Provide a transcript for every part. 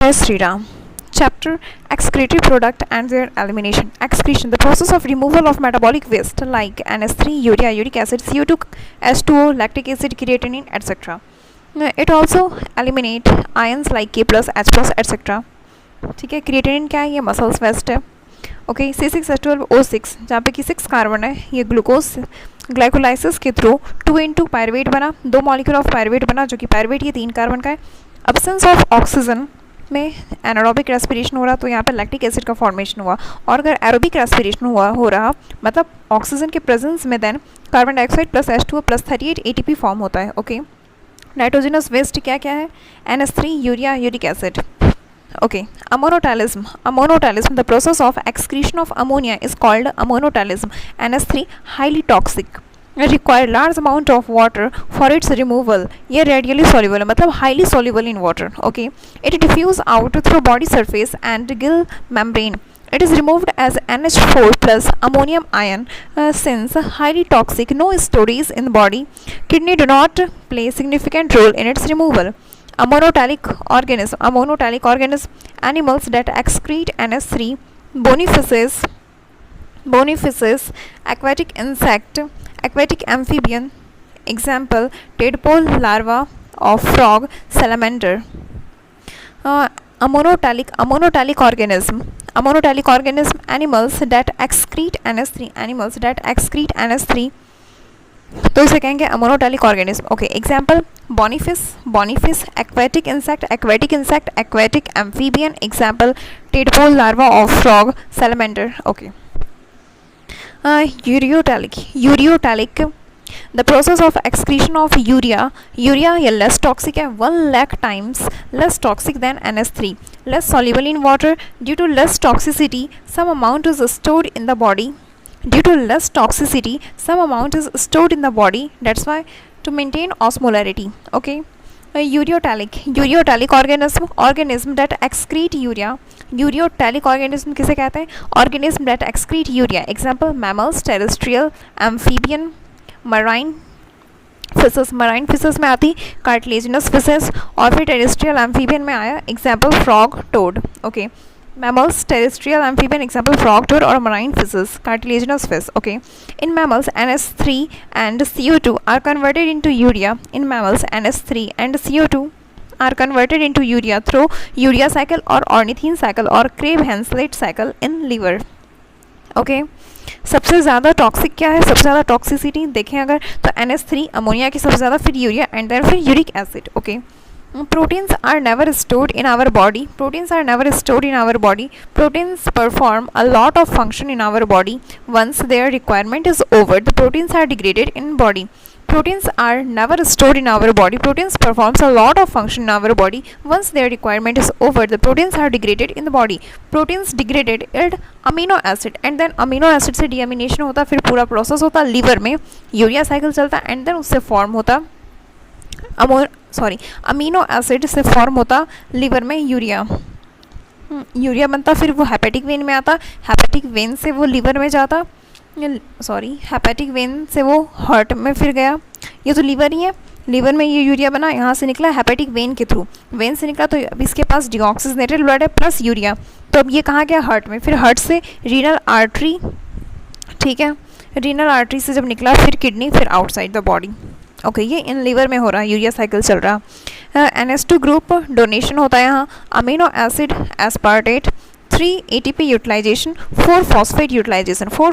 Jai Sri Ram. Chapter Excretory Product and their elimination. Excretion, the process of removal of metabolic waste like NS3, urea, uric acid, CO2, H2O, lactic acid, creatinine, etc. It also eliminate ions like K+, H+, etc. ठीक है. Creatinine क्या है? ये muscles waste है. Okay. C6H12O6 जहाँ पे कि 6 carbon है, ये ग्लूकोज ग्लाइकोलाइसिस के थ्रू 2 पायरुवेट बना, 2 मॉलिक्यूल ऑफ पायरुवेट बना, जो कि पायरुवेट ये 3 कार्बन का है. अब्सेंस ऑफ ऑक्सीजन में एनारोबिक रेस्पिरेशन हो रहा, तो यहाँ पे लैक्टिक एसिड का फॉर्मेशन हुआ. और अगर एरोबिक रेस्पिरेशन हो रहा मतलब ऑक्सीजन के प्रेजेंस में, then carbon dioxide plus H2O plus 38 ATP form होता है. ओके. नाइट्रोजनस वेस्ट क्या क्या है? NS3, urea, uric acid. Okay, ammonotalism. Ammonotalism, the process of excretion of ammonia is called ammonotalism. NS3, highly toxic. Require large amount of water for its removal. ये radially soluble है, मतलब highly soluble in water. Okay, it diffuse out through body surface and gill membrane. It is removed as NH4 plus ammonium ion. Since highly toxic, no storage in the body. Kidney do not play significant role in its removal. Ammonotalic organism, animals that excrete NS3, bonifaces, aquatic insect, aquatic amphibian, example tadpole larva of frog, salamander. Ammonotalic organism, animals that excrete NS3, तो इसे कहेंगे ammonotelic organism. Okay. Example bony fish, aquatic insect, aquatic amphibian. Example tadpole larva of frog, salamander. Okay. Ureotelic, the process of excretion of urea ये less toxic है, 1 lakh times less toxic than NS3, less soluble in water. Due to less toxicity, some amount is stored in the body. That's why to maintain osmolarity. Okay. Ureotalic organism that excrete urea. Ureotalic organism किसे कहते हैं? Organism that excrete urea. Example mammals, terrestrial, amphibian, marine fishes. marine fishes में आती cartilaginous fishes, और फिर terrestrial amphibian में आया example frog, toad. Okay. Mammals, terrestrial, amphibian, example frog, toad, or marine fishes, cartilaginous fish. Okay. In mammals, NS3 and CO2 are converted into urea. Through urea cycle or ornithine cycle or Krebs-Henselt cycle in liver. Okay. सबसे ज़्यादा toxic क्या है? सबसे ज़्यादा toxicity देखें अगर तो NS3 ammonia की सबसे ज़्यादा, फिर यूरिया एंड देन फिर uric acid. Okay. Proteins are never stored in our body. Proteins perform a lot of function in our body. Once their requirement is over, the proteins are degraded in body. Proteins are never stored in our body. Proteins performs a lot of function in our body. Once their requirement is over, the proteins are degraded in the body. Proteins degraded in amino acid, and then amino acid से deamination होता, फिर पूरा process होता liver में, urea cycle चलता, and then उससे form होता amino acid से फॉर्म होता लीवर में यूरिया बनता, फिर वो हेपेटिक वेन में आता, हेपेटिक वेन से वो लीवर में जाता, हेपेटिक वेन से वो हार्ट में फिर गया. ये तो लीवर ही है, लीवर में ये यूरिया बना, यहाँ से निकला हेपेटिक वेन के थ्रू, वेन से निकला, तो अब इसके पास डीऑक्सीजनेटेड ब्लड है प्लस यूरिया, तो अब ये कहाँ गया? हार्ट में, फिर हार्ट से रीनल आर्टरी. ठीक है. रीनल आर्टरी से जब निकला फिर किडनी, फिर आउटसाइड द बॉडी. ओके. ये इन लीवर में हो रहा है, यूरिया साइकिल चल रहा. NS2 ग्रुप डोनेशन होता है यहाँ, amino acid aspartate, 3 ATP utilization, 4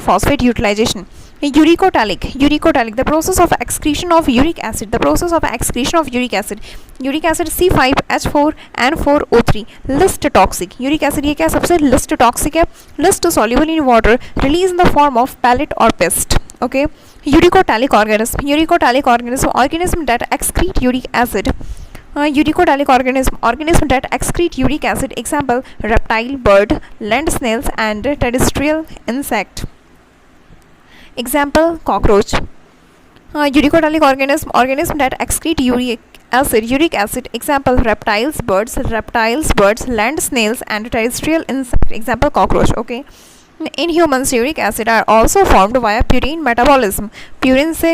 phosphate utilization. Uricotelic, the process of excretion of uric acid. Uric acid C5H4N4O3, least toxic. Uric acid ये क्या? सबसे लिस्ट टॉक्सिक है, least soluble in water, release in the form of pellet or pest. Okay. Uricotalic organism that excrete uric acid. Organism that excrete uric acid. Example reptile, bird, land snails, and terrestrial insect. Example cockroach. Uricotalic organism that excrete uric acid. Example reptiles, birds, land snails, and terrestrial insect. Example cockroach. Okay. In humans, uric acid are also formed via purine metabolism. Purine से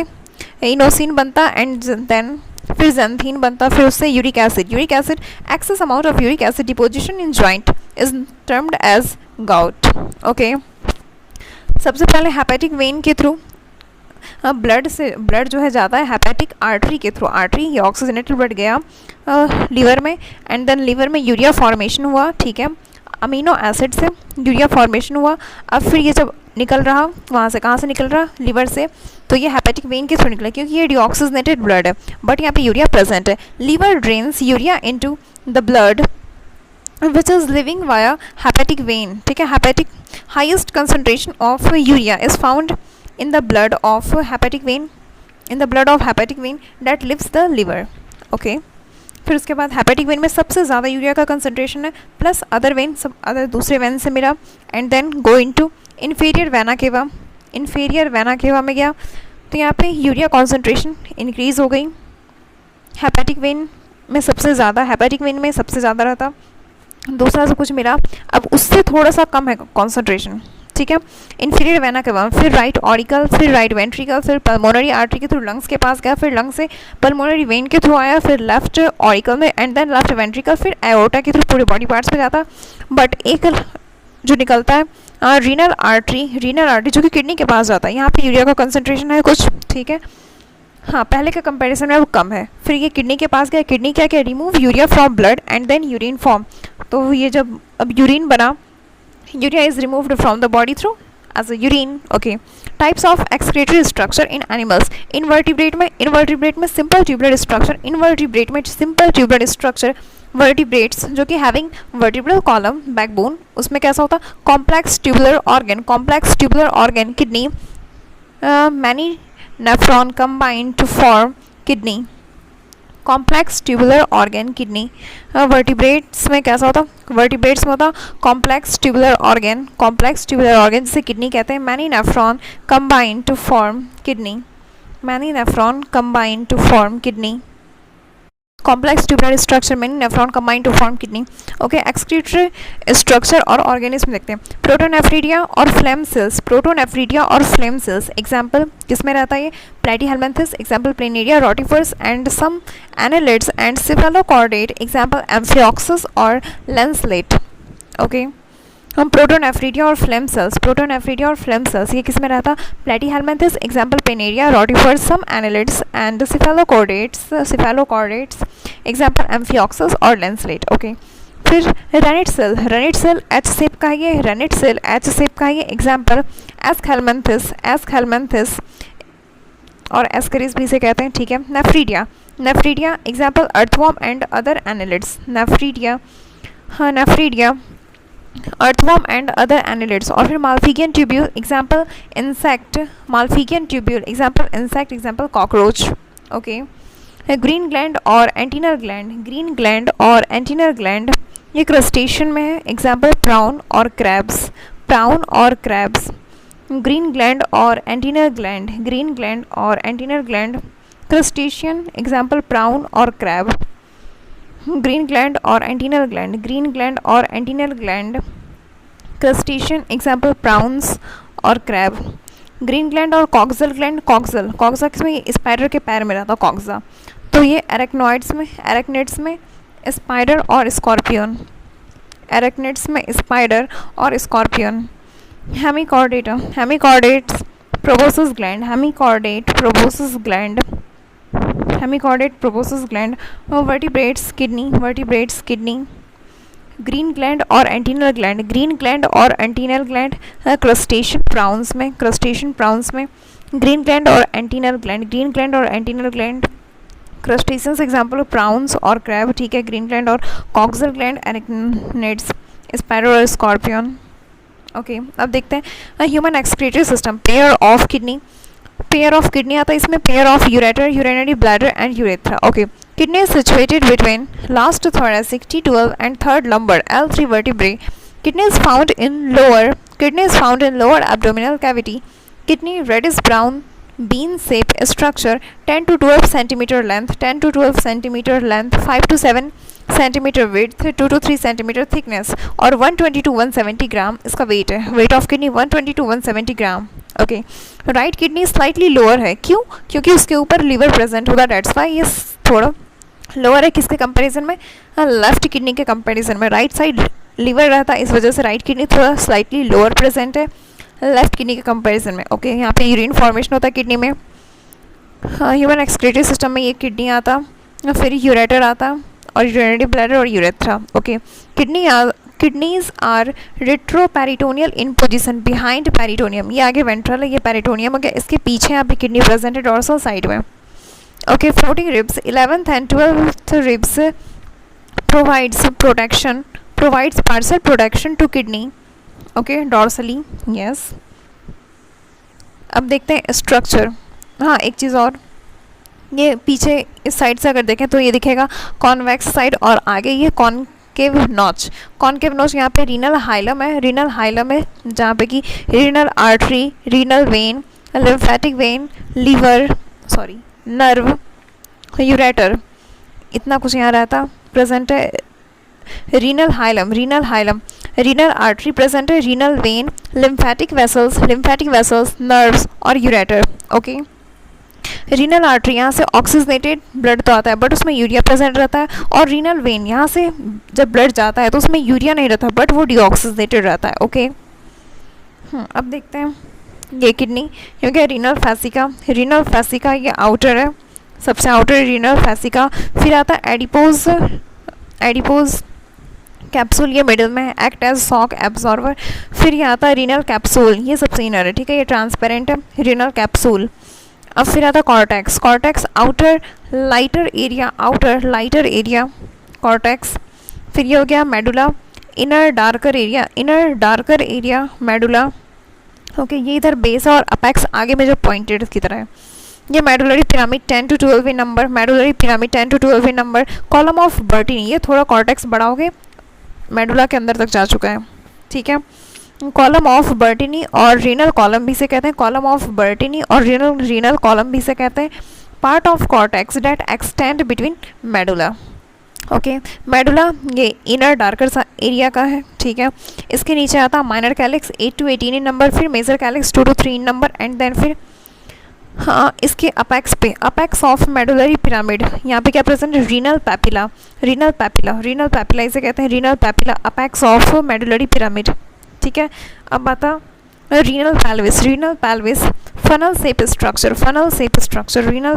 inosine बनता, and then फिर xanthine बनता, फिर उससे uric acid. Uric acid, excess amount of uric acid deposition in joint is termed as gout. Okay, सबसे पहले hepatic vein के through blood जो है जाता है हेपेटिक आर्टरी के थ्रू। आर्टरी ये ऑक्सीजनेटेड ब्लड गया लीवर में, एंड देन लीवर में यूरिया फॉर्मेशन हुआ, ठीक है, अमीनो एसिड से यूरिया फॉर्मेशन हुआ। अब फिर ये जब निकल रहा वहाँ से, कहाँ से निकल रहा, लिवर से, तो ये हेपेटिक वेन के थ्रू निकला क्योंकि ये डीऑक्सीजनेटेड ब्लड है, बट यहाँ पे यूरिया प्रेजेंट है। Liver drains urea into the blood which is living via hepatic vein, ठीक है। hepatic highest concentration of urea is found in the blood of hepatic vein, in the blood of hepatic vein that lives the liver। Okay, फिर उसके बाद hepatic when में सबसे ज़्यादा urea का concentration है, प्लस अदर वेन, सब other दूसरे वेन से मिला, and then go into inferior vena cava. Inferior vena cava में गया तो यहाँ पे यूरिया कॉन्सेंट्रेशन इंक्रीज़ हो गई। हेपेटिक वेन में सबसे ज़्यादा, हेपेटिक वेन में सबसे ज़्यादा रहता, दूसरा से कुछ मिला, अब उससे थोड़ा सा कम है कॉन्सेंट्रेशन, ठीक है। इन्फीरियर वेना केवा, फिर राइट ऑरिकल, फिर राइट वेंट्रिकल, फिर पल्मोनरी आर्टरी के थ्रू लंग्स के पास गया, फिर लंग से पल्मोनरी वेन के थ्रू आया, फिर लेफ्ट ऑरिकल में, एंड देन लेफ्ट वेंट्रिकल, फिर एओर्टा के थ्रू पूरे बॉडी पार्ट्स में जाता। बट एक जो निकलता है रीनल आर्टरी जो कि किडनी के पास जाता है, यहाँ पे यूरिया का कंसंट्रेशन है कुछ, ठीक है, हाँ, पहले के कंपैरिजन में वो कम है। फिर ये किडनी के पास गया, किडनी क्या क्या, remove urea from blood and then urine form, तो ये जब अब यूरिन बना, urea is removed from the body through as a urine. Okay, types of excretory structure in animals. Invertebrate में सिंपल ट्यूबुलर स्ट्रक्चर, इनवर्टिब्रेट में simple tubular structure. Vertebrates जो कि having vertebral column, backbone, उसमें कैसा होता, complex tubular organ, kidney, many nephron combined to form kidney, complex tubular organ kidney. Vertebrates में कैसा होता, वर्टिब्रेट्स में होता कॉम्प्लेक्स ट्यूबुलर ऑर्गन जिसे किडनी कहते हैं। Many nephron combined to form kidney, complex tubular structure, many nephron combined to form kidney. Okay, excretory structure और organism देखते हैं। प्रोटोनेफ्रीडिया और फ्लेम सेल्स, एग्जाम्पल किसमें रहता है ये, platyhelminthes, example planaria rotifers and some annelids and cephalochordate, example amphioxus और lancelet. Okay, हम प्रोटोनेफ्रीडिया और फ्लेम सेल्स, ये किस में रहता, platyhelminthes, example planaria rotifers, some annelids and cephalochordates, example amphioxus और लेंसलेट। ओके, फिर रेनिट सेल एच शेप का है ये, एग्जाम्पल एस्कहेल्मिन्थस और एस्करिस भी से कहते हैं, ठीक है। Nephridia, example earthworm and other annelids, nephridia, earthworm and other annelids. और फिर Malpighian tubule, example insect, example cockroach. Okay, green gland और एंटीनल ग्लैंड, ये क्रस्टेशियन में है, एग्जाम्पल प्राउन और क्रैब्स। ग्रीन ग्लैंड और antennal gland, crustacean, example prawn और crab. Green gland और antennal gland, crustacean, example prawns और क्रैब। ग्रीन ग्लैंड और कॉक्सल ग्लैंड, कॉक्सा किसमें, स्पाइडर के पैर में रहता कॉक्सा, तो ये एरेक्निड्स में स्पाइडर और scorpion, hemichordates, proboscis gland, vertebrates kidney, green gland और एंटीनल ग्लैंड, क्रस्टेशियन प्राउंस में, ग्रीन ग्लैंड और antennal gland, crustaceans, example prawns और क्रैब, ठीक है। ग्रीन ग्लैंड और कॉक्सल ग्लैंड, एरेक्निड्स, स्पाइडर और स्कॉर्पियन। ओके, अब देखते हैं human excretory system. Pair of kidney आता है इसमें, pair of ureter, urinary bladder and urethra. Okay, kidney is situated between last thoracic T12 and third lumbar L3 vertebrae. Kidney is found in lower abdominal cavity. Kidney reddish brown bean shape structure, 10 to 12 centimeter length, 5 to 7 centimeter width, 2 to 3 centimeter thickness, और 120 to 170 ग्राम इसका wait है। Weight of kidney 120 to 170 gram. Okay, right kidney slightly lower है, क्यों, क्योंकि उसके ऊपर liver present होगा, that's why ये थोड़ा लोअर है किसके कंपैरिजन में, लेफ्ट किडनी के कंपैरिजन में। राइट साइड लीवर रहता है, इस वजह से राइट किडनी थोड़ा स्लाइटली लोअर प्रेजेंट है लेफ्ट किडनी के कंपैरिजन में। ओके, यहाँ पे यूरिन फॉर्मेशन होता है किडनी में। ह्यूमन एक्सक्रीटरी सिस्टम में ये किडनी आता, फिर यूरेटर आता और यूरिनरी ब्लैडर और urethra. Okay, kidneys are retroperitoneal in position behind peritoneum. ये आगे वेंट्रल है, ये पेरिटोनियम हो गया, इसके पीछे यहाँ पे किडनी प्रेजेंट है डोर्सल साइड में। Okay, floating ribs 11th and 12th ribs provides partial protection to kidney. Okay, dorsally, yes. अब देखते हैं स्ट्रक्चर। हाँ, एक चीज़ और, ये पीछे इस साइड से अगर देखें तो ये दिखेगा कॉन्वेक्स साइड और आगे ये कॉनकेव नॉच। कॉनकेव नॉच यहाँ पे रीनल हाइलम है, रीनल हाइलम है जहाँ पे कि renal artery, renal vein, lymphatic vein, liver, sorry nerve, ureter, इतना कुछ यहाँ रहता प्रेजेंट है। Renal hilum, renal artery present है, renal vein, lymphatic vessels, nerves और यूरेटर। ओके, रीनल आर्टरी यहाँ से ऑक्सीजनेटेड ब्लड तो आता है बट उसमें यूरिया प्रेजेंट रहता है, और रीनल वेन यहाँ से जब ब्लड जाता है तो उसमें यूरिया नहीं रहता बट वो डीऑक्सीजनेटेड रहता है। ओके, अब देखते हैं ये किडनी, क्योंकि रीनल फैसिका ये आउटर है, सबसे आउटर रीनल फैसिका। फिर आता है एडिपोज कैप्सूल, ये मिडिल में है, एक्ट एज शॉक एब्जॉर्बर। फिर ये आता है रीनल कैप्सूल, ये सबसे इनर है, ठीक है, ये ट्रांसपेरेंट है, रीनल कैप्सूल। अब फिर आता है cortex outer lighter area cortex. फिर ये हो गया medulla, inner darker area medulla. Okay, ये इधर बेस है और अपेक्स आगे में जो पॉइंटेड की तरह है। ये medullary pyramid 10 to 12 way number, column of Bertini, ये थोड़ा कॉर्टेक्स बड़ा हो गया, मेडुला के अंदर तक जा चुका है, ठीक है। कॉलम ऑफ बर्टिनी और रीनल कॉलम भी से कहते हैं, कॉलम ऑफ बर्टिनी और रीनल कॉलम भी से कहते हैं। Part of cortex that extend between medulla. Okay, medulla ये इनर डार्कर एरिया का है, ठीक है। इसके नीचे आता minor calyx 8 to 18 in number, फिर major calyx 2 to 3 in number, and then फिर इसके अपेक्स ऑफ मेडुलरी पिरामिड, यहाँ पे क्या प्रेजेंट है, रीनल पैपिला इसे कहते हैं, renal papilla apex of medullary pyramid, ठीक है। अब आता renal pelvis funnel shape structure, renal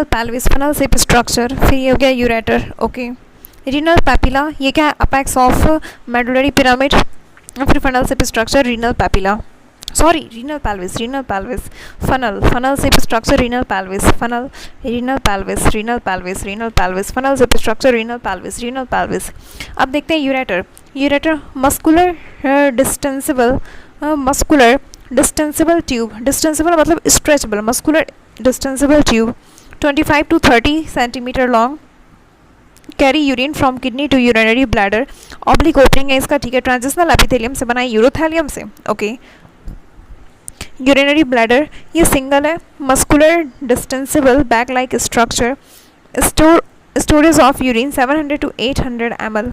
pelvis funnel shape structure. फिर ये हो गया यूरेटर। ओके, रीनल पैपिला ये क्या है, अपेक्स ऑफ मेडुलरी पिरामिड। फिर funnel shape structure renal pelvis, funnel shape structure renal pelvis, funnel shape structure renal pelvis. अब देखते हैं ureter muscular distensible tube, distensible मतलब stretchable, muscular distensible tube 25 to 30 centimetre long, carry urine from kidney to urinary bladder, oblique opening है इसका, ठीक है। Transitional epithelium से बना है, यूरोथैलियम से। ओके, यूरिनरी ब्लैडर ये सिंगल है, muscular distensible bag like structure, storage of urine 700 to 800 ml,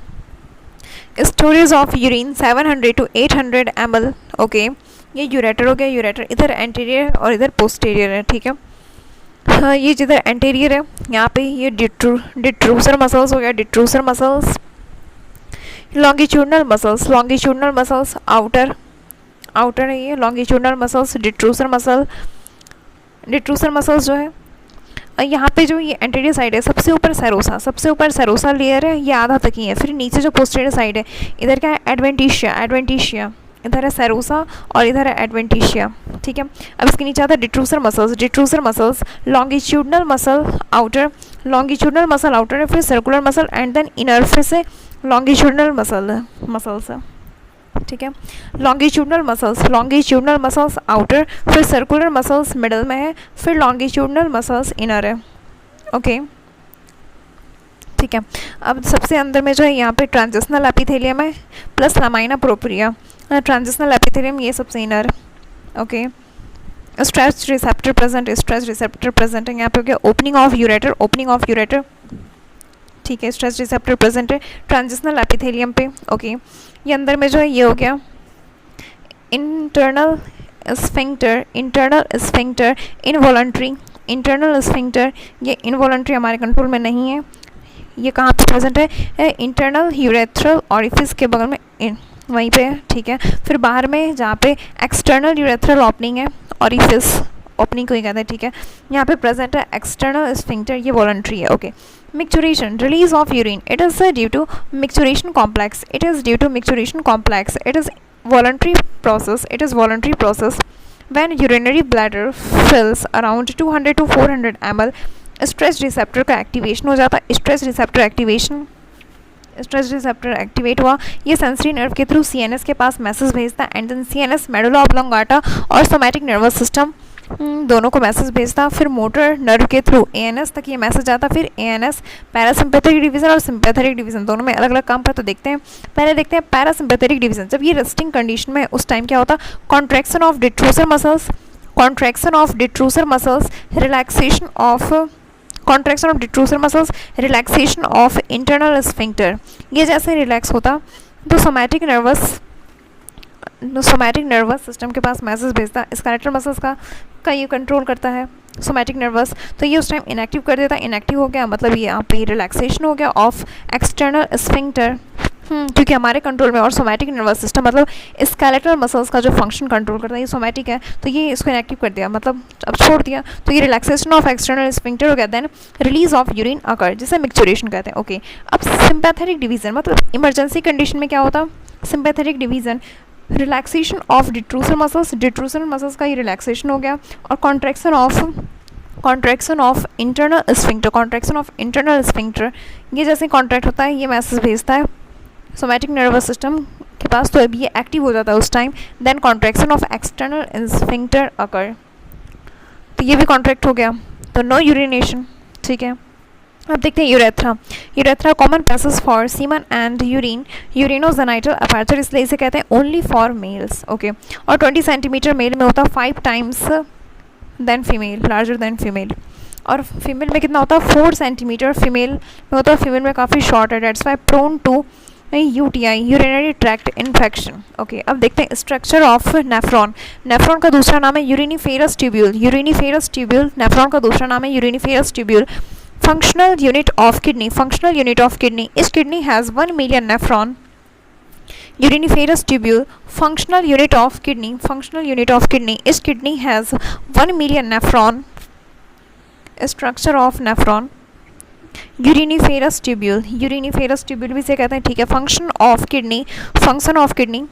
storage of urine 700 to 800 ml। Okay, ये यूरेटर हो गया, यूरेटर इधर एंटीरियर है और इधर पोस्टीरियर है, ठीक है। हाँ, ये जिधर एंटीरियर है यहाँ पे ये डिट्रूसर मसल्स हो गया, डिट्रूसर मसल्स, लॉन्गिट्यूडनल मसल्स आउटर है, ये लॉन्गिट्यूडनल मसल्स, डिट्रूसर मसल्स जो है यहाँ पे जो ये एंटीरियर साइड है, सबसे ऊपर सेरोसा लेयर है, ये आधा तक ही है। फिर नीचे जो पोस्टीरियर साइड है, इधर क्या है, एडवेंटिशिया, इधर है सेरोसा और इधर है एडवेंटिशिया, ठीक है। अब इसके नीचे आता है detrusor muscles, longitudinal muscle outer है, फिर circular muscle and then inner, फिर से लॉन्गिट्यूडनल मसल्स है, ठीक है। लॉन्गिट्यूडनल मसल्स आउटर, फिर सर्कुलर मसल्स मिडल में है, फिर लॉन्गिट्यूडनल मसल्स इनर है। ओके, ठीक है। अब सबसे अंदर में जो है यहाँ पे ट्रांजिशनल एपिथेलियम है प्लस लामाइना प्रोप्रिया, ट्रांजिशनल एपिथेलियम ये सबसे inner. Okay, stretch receptor present है यहाँ पे। हो गया ओपनिंग ऑफ यूरेटर, ठीक है, स्ट्रेच रिसेप्टर प्रेजेंट है ट्रांजिशनल एपिथेलियम पे। ओके, ये अंदर में जो है ये हो गया internal sphincter involuntary, internal sphincter ये इनवॉलंटरी हमारे कंट्रोल में नहीं है, ये कहाँ पे प्रेजेंट है, इंटरनल यूरेथ्रल ऑरिफिस के बगल में वहीं पे है, ठीक है। फिर बाहर में जहाँ पे एक्सटर्नल यूरेथ्रल ओपनिंग है, ऑरिफिस ओपनिंग को ही कहते हैं, ठीक है, यहाँ पे प्रेजेंट है एक्सटर्नल स्फिंक्टर, ये वॉलंटरी है, okay. Micturition, release of urine, it is due to micturition complex, it is due to micturition complex, it is voluntary process, it is voluntary process when urinary bladder fills around 200 to 400 ml, stress receptor का activation हो जाता है, stress receptor activate हुआ, ये sensory nerve के through CNS के पास message भेजता है, and then CNS medulla oblongata और सोमैटिक नर्वस सिस्टम दोनों को मैसेज भेजता, फिर मोटर नर्व के थ्रू एएनएस तक ये मैसेज आता, फिर एएनएस पैरासिम्पैथेटिक डिवीजन और सिम्पैथेटिक डिवीजन दोनों में अलग अलग काम पर, तो देखते हैं, पहले देखते हैं पैरासिम्पैथेटिक डिवीजन। जब ये रेस्टिंग कंडीशन में उस टाइम क्या होता, contraction of डिट्रूसर muscles, relaxation of internal sphincter, ये जैसे रिलैक्स होता तो सोमैटिक नर्वस सिस्टम के पास मैसेज भेजता, स्केलेटल मसल्स का ये कंट्रोल करता है सोमैटिक नर्वस, तो ये उस टाइम इनएक्टिव कर देता, इनएक्टिव हो गया मतलब ये यहाँ पे रिलैक्सेशन हो गया ऑफ एक्सटर्नल स्फिंक्टर, क्योंकि हमारे कंट्रोल में, और सोमैटिक नर्वस सिस्टम मतलब स्केलेटल मसल्स का जो फंक्शन कंट्रोल करता है ये सोमैटिक है, तो ये इसको इनएक्टिव कर दिया मतलब अब छोड़ दिया, तो ये रिलैक्सेशन ऑफ एक्सटर्नल स्फिंक्टर हो गया, देन रिलीज ऑफ यूरिन अकर, जिसे मिक्चुरेशन कहते हैं, ओके। अब सिंपैथेटिक डिवीजन मतलब इमरजेंसी कंडीशन में क्या होता, sympathetic division relaxation of डिट्रूसर muscles का ये रिलैक्सेशन हो गया, और कॉन्ट्रैक्शन ऑफ इंटरनल स्फिंक्टर, ये जैसे कॉन्ट्रैक्ट होता है ये मैसेज भेजता है सोमैटिक नर्वस सिस्टम के पास, तो अब ये एक्टिव हो जाता है उस time, then contraction of external sphincter occur, तो ये भी कॉन्ट्रैक्ट हो गया, तो नो यूरिनेशन, ठीक है। अब देखते हैं urethra common passage for semen and urinogenital aperture, इसलिए इसे कहते हैं ओनली फॉर मेल्स, ओके। और 20 सेंटीमीटर मेल में होता है 5 times than female, larger than female, और फीमेल में कितना होता है 4 सेंटीमीटर फीमेल में होता है, फीमेल में काफ़ी शॉर्ट है, that's why prone to UTI, urinary tract infection, okay. अब देखते हैं स्ट्रक्चर ऑफ नेफ्रॉन का दूसरा नाम है यूरिनिफेरस ट्यूब्यूल, नेफ्रॉन का दूसरा नाम है uriniferous tubule. Functional unit of kidney, each kidney has 1 million nephron, uriniferous tubule, functional unit of kidney, each kidney has 1 million nephron, structure of nephron, uriniferous tubule भी से कहते हैं, ठीक है। फंक्शन ऑफ किडनी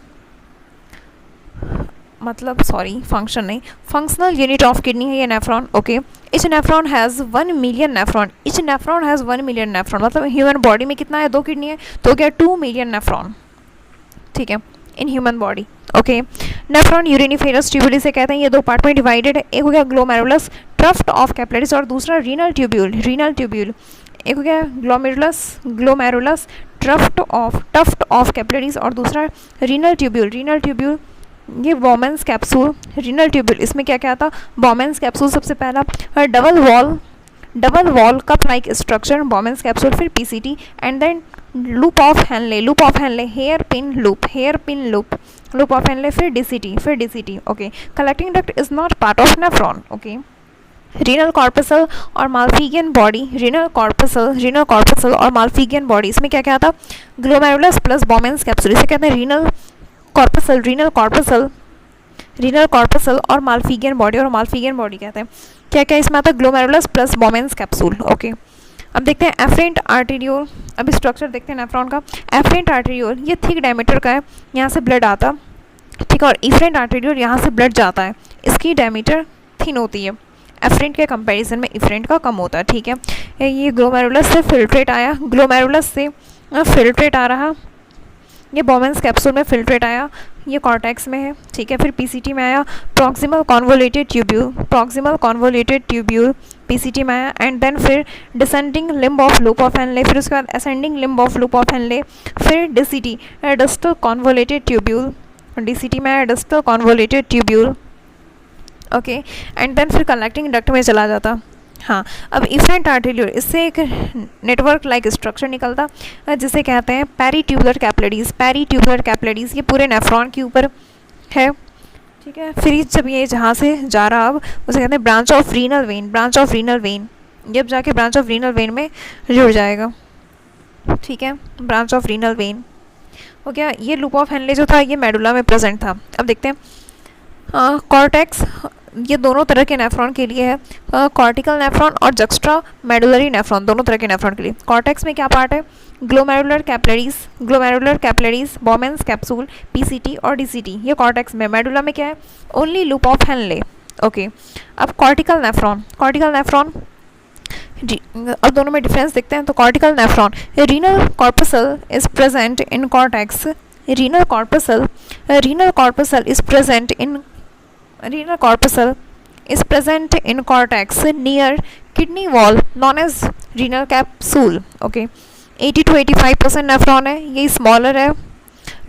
मतलब सॉरी फंक्शन नहीं, functional unit of kidney है ये nephron, okay. Etch nephron has 1 million nephron, मतलब ह्यूमन बॉडी में कितना है, 2 किडनी है तो क्या 2 मिलियन नेफ्रॉन, ठीक है, in human body, okay. Nephron uriniferous tubule से कहते हैं, ये 2 पार्ट में डिवाइडेड है, एक हो गया ग्लोमेरुलस ट्रफ्ट ऑफ कैपिलरीज और दूसरा रीनल ट्यूब्यूल, एक हो गया ग्लोमेरुलस ट्रफ्ट ऑफ कैपिलरीज और दूसरा रीनल ट्यूब्यूल, ये बॉमेंस कैप्सूल, रीनल ट्यूब्यूल, इसमें क्या क्या आता, बॉमेंस कैप्सूल सबसे पहला, double wall cup like structure Bowman's capsule, फिर PCT, and then loop of Henle hairpin loop of Henle, फिर DCT, okay. Collecting duct is not part of nephron, okay. Renal corpuscle और Malpighian body, इसमें क्या क्या आता, glomerulus plus Bowman's capsule, इसे कहते हैं रीनल कॉर्पसल और माल्फिगियन बॉडी कहते हैं, क्या क्या इसमें आता है, glomerulus plus Bowman's capsule, okay. अब देखते हैं एफरेंट आर्टेरियोल, अभी स्ट्रक्चर देखते हैं नेफ्रॉन का। एफरेंट आर्टेरियोल ये थिक डायमीटर का है, यहाँ से ब्लड आता, ठीक है, और इफरेंट आर्टेरियोल यहाँ से ब्लड जाता है, इसकी डायमीटर थिन होती है, एफरेंट के कंपैरिजन में इफरेंट का कम होता है, ठीक है। ये ग्लोमेरुलस से फिल्ट्रेट आ रहा, ये बॉमेंस कैप्सूल में फिल्ट्रेट आया, ये कॉर्टेक्स में है, ठीक है। फिर पीसीटी में आया, प्रॉक्सिमल कॉन्वोलेटेड ट्यूब्यूल पीसीटी में आया, एंड देन फिर descending limb of loop of Henle, फिर उसके बाद ascending limb of loop of Henle, फिर DCT distal convoluted tubule, DCT में आया distal convoluted tubule, okay. And then फिर कलेक्टिंग डक्ट में चला जाता, हाँ। अब इफरेंट आर्टेरियोल, इससे एक नेटवर्क लाइक स्ट्रक्चर निकलता जिसे कहते हैं पेरीट्यूबुलर कैपिलरीज, ये पूरे नेफ्रॉन के ऊपर है, ठीक है। फिर जब ये जहाँ से जा रहा अब उसे कहते हैं branch of renal vein, branch of renal vein, ये अब जाके ब्रांच ऑफ रीनल वेन में जुड़ जाएगा। ठीक है, ब्रांच ऑफ रीनल वेन हो गया। ये लूप ऑफ हेनले जो था ये मेडुला में प्रेजेंट था। अब देखते हैं कॉर्टेक्स, ये दोनों तरह के नेफ्रॉन के लिए है, कॉर्टिकल नेफ्रॉन और जक्स्ट्रा मेडुलरी नेफ्रॉन, दोनों तरह के नेफ्रॉन के लिए। कॉर्टेक्स में क्या पार्ट है? Glomerular capillaries, Bowman's capsule, PCT और डीसीटी, ये कॉर्टेक्स में। मेडुला में क्या है? Only loop of Henle. Okay, अब कॉर्टिकल नेफ्रॉन जी, अब दोनों में डिफरेंस देखते हैं। तो cortical nephron, renal corpuscle is present in cortex, renal corpuscle is present in cortex near kidney wall known as renal capsule. Okay, 80 to 85% nephron है, ये smaller है।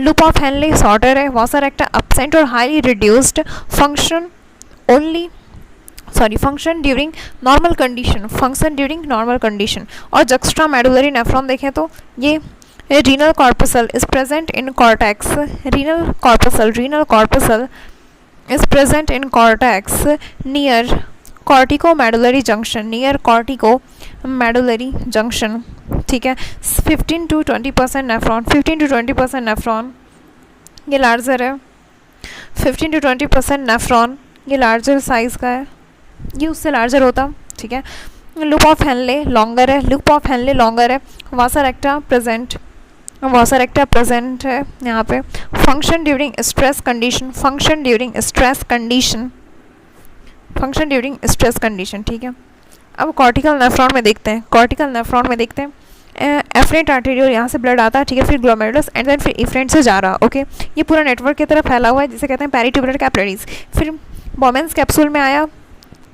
लूप ऑफ हेनले शॉर्टर है, वासा रेक्टा absent और highly reduced, function during normal condition. और juxta medullary nephron देखें तो ये renal corpuscle is present in cortex, renal corpuscle is present in cortex near corticomedullary junction, ठीक है। 15 to 20% नेफ्रॉन ये larger है, 15 to 20% नेफ्रॉन ये लार्जर साइज का है, ये उससे लार्जर होता। ठीक है, लूप ऑफ हेनले लॉन्गर है, वासा रेक्टा प्रेजेंट है यहाँ पे। फंक्शन ड्यूरिंग स्ट्रेस कंडीशन, ठीक है। अब कॉर्टिकल नेफ्रॉन में देखते हैं, एफरेंट आर्टेरियोल, यहाँ से ब्लड आता है, ठीक है, फिर ग्लोमेरुलस एंड देन फिर इफरेंट से जा रहा। ओके, ये पूरा नेटवर्क की तरफ फैला हुआ है जिसे कहते हैं पेरिट्यूबुलर कैपिलरीज। फिर बॉमेंस कैप्सूल में आया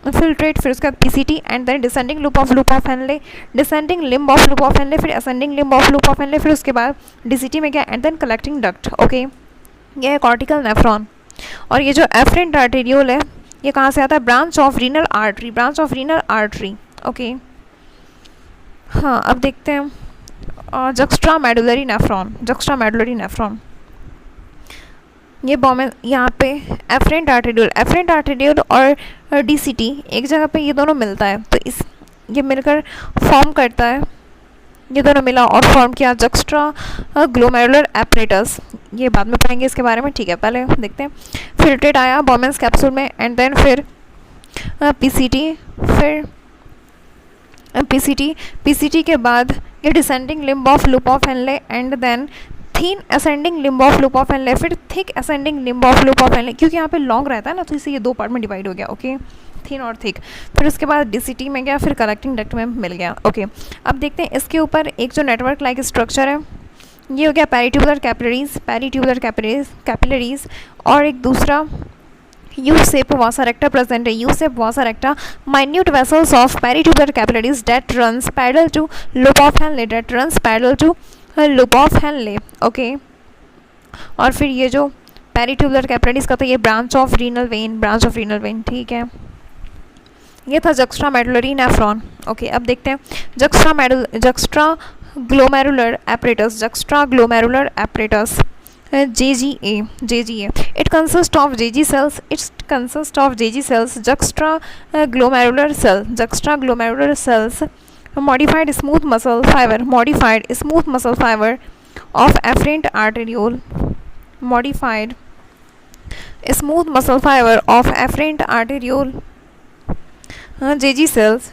फिल्ट्रेट, फिर उसके बाद PCT and then descending limb of loop of Henle, फिर ascending limb of loop of Henle, फिर उसके बाद डीसीटी में गया and then collecting duct. Okay, ये है कॉर्टिकल नेफ्रॉन। और ये जो एफरेंट आर्टेरियोल है ये कहाँ से आता है? Branch of renal artery. Okay, हाँ, अब देखते हैं जक्स्ट्रा मेडुलरी नेफ्रॉन, ये बॉमें यहाँ पे एफरेंट आर्टेरियोल और डीसीटी एक जगह पे ये दोनों मिलता है, तो ये मिलकर फॉर्म करता है, ये दोनों मिला और फॉर्म किया जक्स्ट्रा ग्लोमेरुलर एपरेटस। ये बाद में पढ़ेंगे इसके बारे में, ठीक है। पहले देखते हैं फिल्ट्रेट आया बॉमेंस कैप्सूल में एंड देन फिर पीसीटी के बाद ये descending limb of loop of Henle and then thin ascending limb of loop of Henle, फिर thick ascending limb of loop of Henle, क्योंकि यहाँ पे लॉन्ग रहता है ना तो इससे ये दो पार्ट में डिवाइड हो गया। ओके, थिन और थिक। फिर उसके बाद डीसीटी में गया, फिर कलेक्टिंग डक्ट में मिल गया। ओके, अब देखते हैं इसके ऊपर एक जो नेटवर्क लाइक स्ट्रक्चर है, ये हो गया पेरिट्यूबुलर कैपिलरीज और एक दूसरा U shape vasa recta present है, minute vessels of peritubular capillaries that runs parallel to loop of Henle, okay. और फिर ये जो पेरिट्यूबुलर कैपिलरीज का था ये ब्रांच ऑफ रीनल वेन, ठीक है। ये था जक्स्ट्रा मेडुलरी नेफ्रॉन। ओके, अब देखते हैं juxta glomerular apparatus, JGA. It consists of JG cells, juxtaglomerular cells, modified smooth muscle fiber of afferent arteriole, JG cells,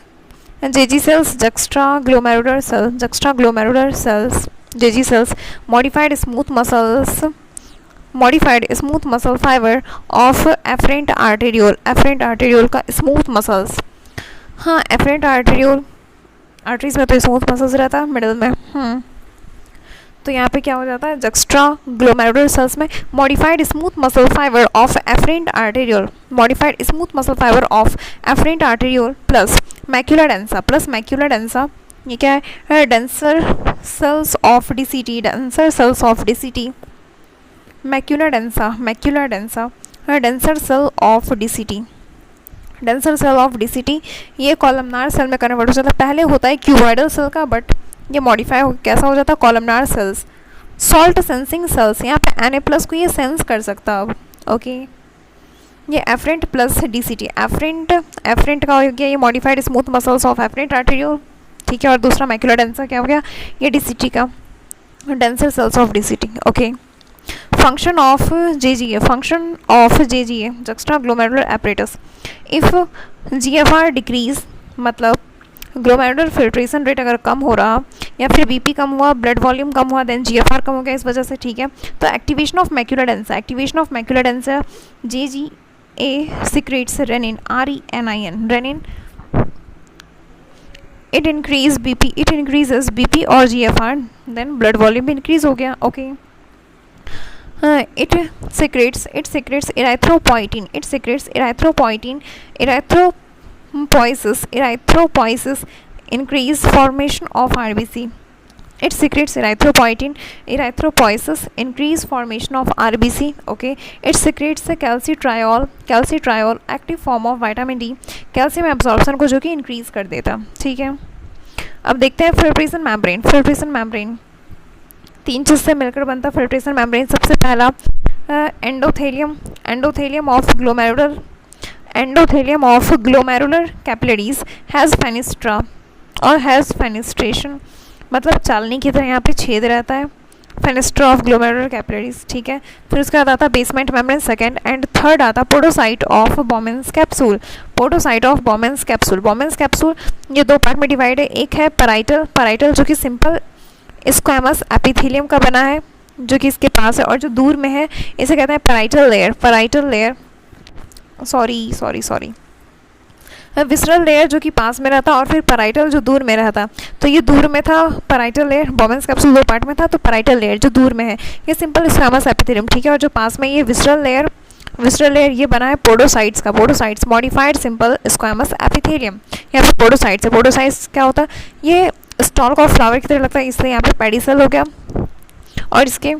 juxtaglomerular cells, JG cells, modified smooth muscle fiber of afferent arteriole का smooth muscles। हाँ, afferent arteries में तो smooth muscles रहता है middle में। तो यहाँ पे क्या हो जाता है? जक्स्ट्रा ग्लोमेरुलर सेल्स में modified smooth muscle fibre of afferent arteriole plus macula densa, ये क्या है? Denser cells of DCT, macula densa, denser cell of DCT, ये कॉलमनार सेल में कन्वर्ट हो जाता है। पहले होता है क्यूबॉइडल सेल का, बट ये मॉडिफाई हो कैसा हो जाता है? Columnar cells. Salt sensing cells, यहाँ पे Na+ को ये सेंस कर सकता अब। ओके, ये एफरेंट प्लस डीसीटी, एफरेंट का हो गया ये modified smooth muscles of afferent arteriole, ठीक है, और दूसरा मैक्युलर डेंसर क्या हो गया, ये डीसीटी का denser cells of DCT. Okay, function of JGA, function of JGA juxta glomerular apparatus, if GFR decrease, मतलब ग्लोमेरुलर फिल्ट्रेशन रेट अगर कम हो रहा या फिर बीपी कम हुआ, ब्लड वॉल्यूम कम हुआ, देन जीएफआर कम हो गया इस वजह से, ठीक है। तो activation of macular denser, activation of macular denser, JGA secretes renin, RENIN, renin, it increase BP, it increases BP और GFR, then blood volume भी increase हो गया। Okay, it secretes erythropoietin, it secretes erythropoietin, erythropoiesis increase formation of RBC, it secretes erythropoietin, erythropoiesis increase formation of RBC। okay, it secretes calcitriol active form of vitamin D, calcium absorption को जो कि increase कर देता, ठीक है। अब देखते हैं फिल्ट्रेशन मेम्ब्रेन, फिल्ट्रेशन मेम्ब्रेन 3 चीज़ से मिलकर बनता फिल्ट्रेशन मेम्ब्रेन। सबसे पहला endothelium, endothelium of glomerular capillaries has fenestra और हैज़ फेनिस्ट्रेशन, मतलब चालनी की तरह यहाँ पे छेद रहता है, फेनिस्ट्रा ऑफ ग्लोमेरुलर कैपिलरीज, ठीक है। फिर उसके बाद आता basement membrane second, and third आता podocyte of Bowman's capsule, podocyte of Bowman's capsule. Bowman's capsule ये 2 पार्ट में डिवाइड है, एक है पैराइटल जो कि सिंपल स्क्वैमस एपिथेलियम का बना है जो कि इसके पास है, और जो दूर में है इसे कहते हैं parietal layer, sorry visceral layer जो कि पास में रहता और फिर पैराइटल जो दूर में रहता। तो ये दूर में था parietal layer, Bowman's capsule 2 part में था, तो पैराइटल लेयर जो दूर में है ये सिंपल स्क्वैमस एपिथेलियम, ठीक है। और जो पास में ये विसरल लेयर ये बना है पोडोसाइट्स का, podocytes modified simple squamous epithelium, यहाँ पे पोडोसाइट्स है। पोडोसाइट्स क्या होता है, ये स्टॉक ऑफ फ्लावर की तरह लगता है, इसलिए यहाँ पे पेडिसल हो गया, और इसके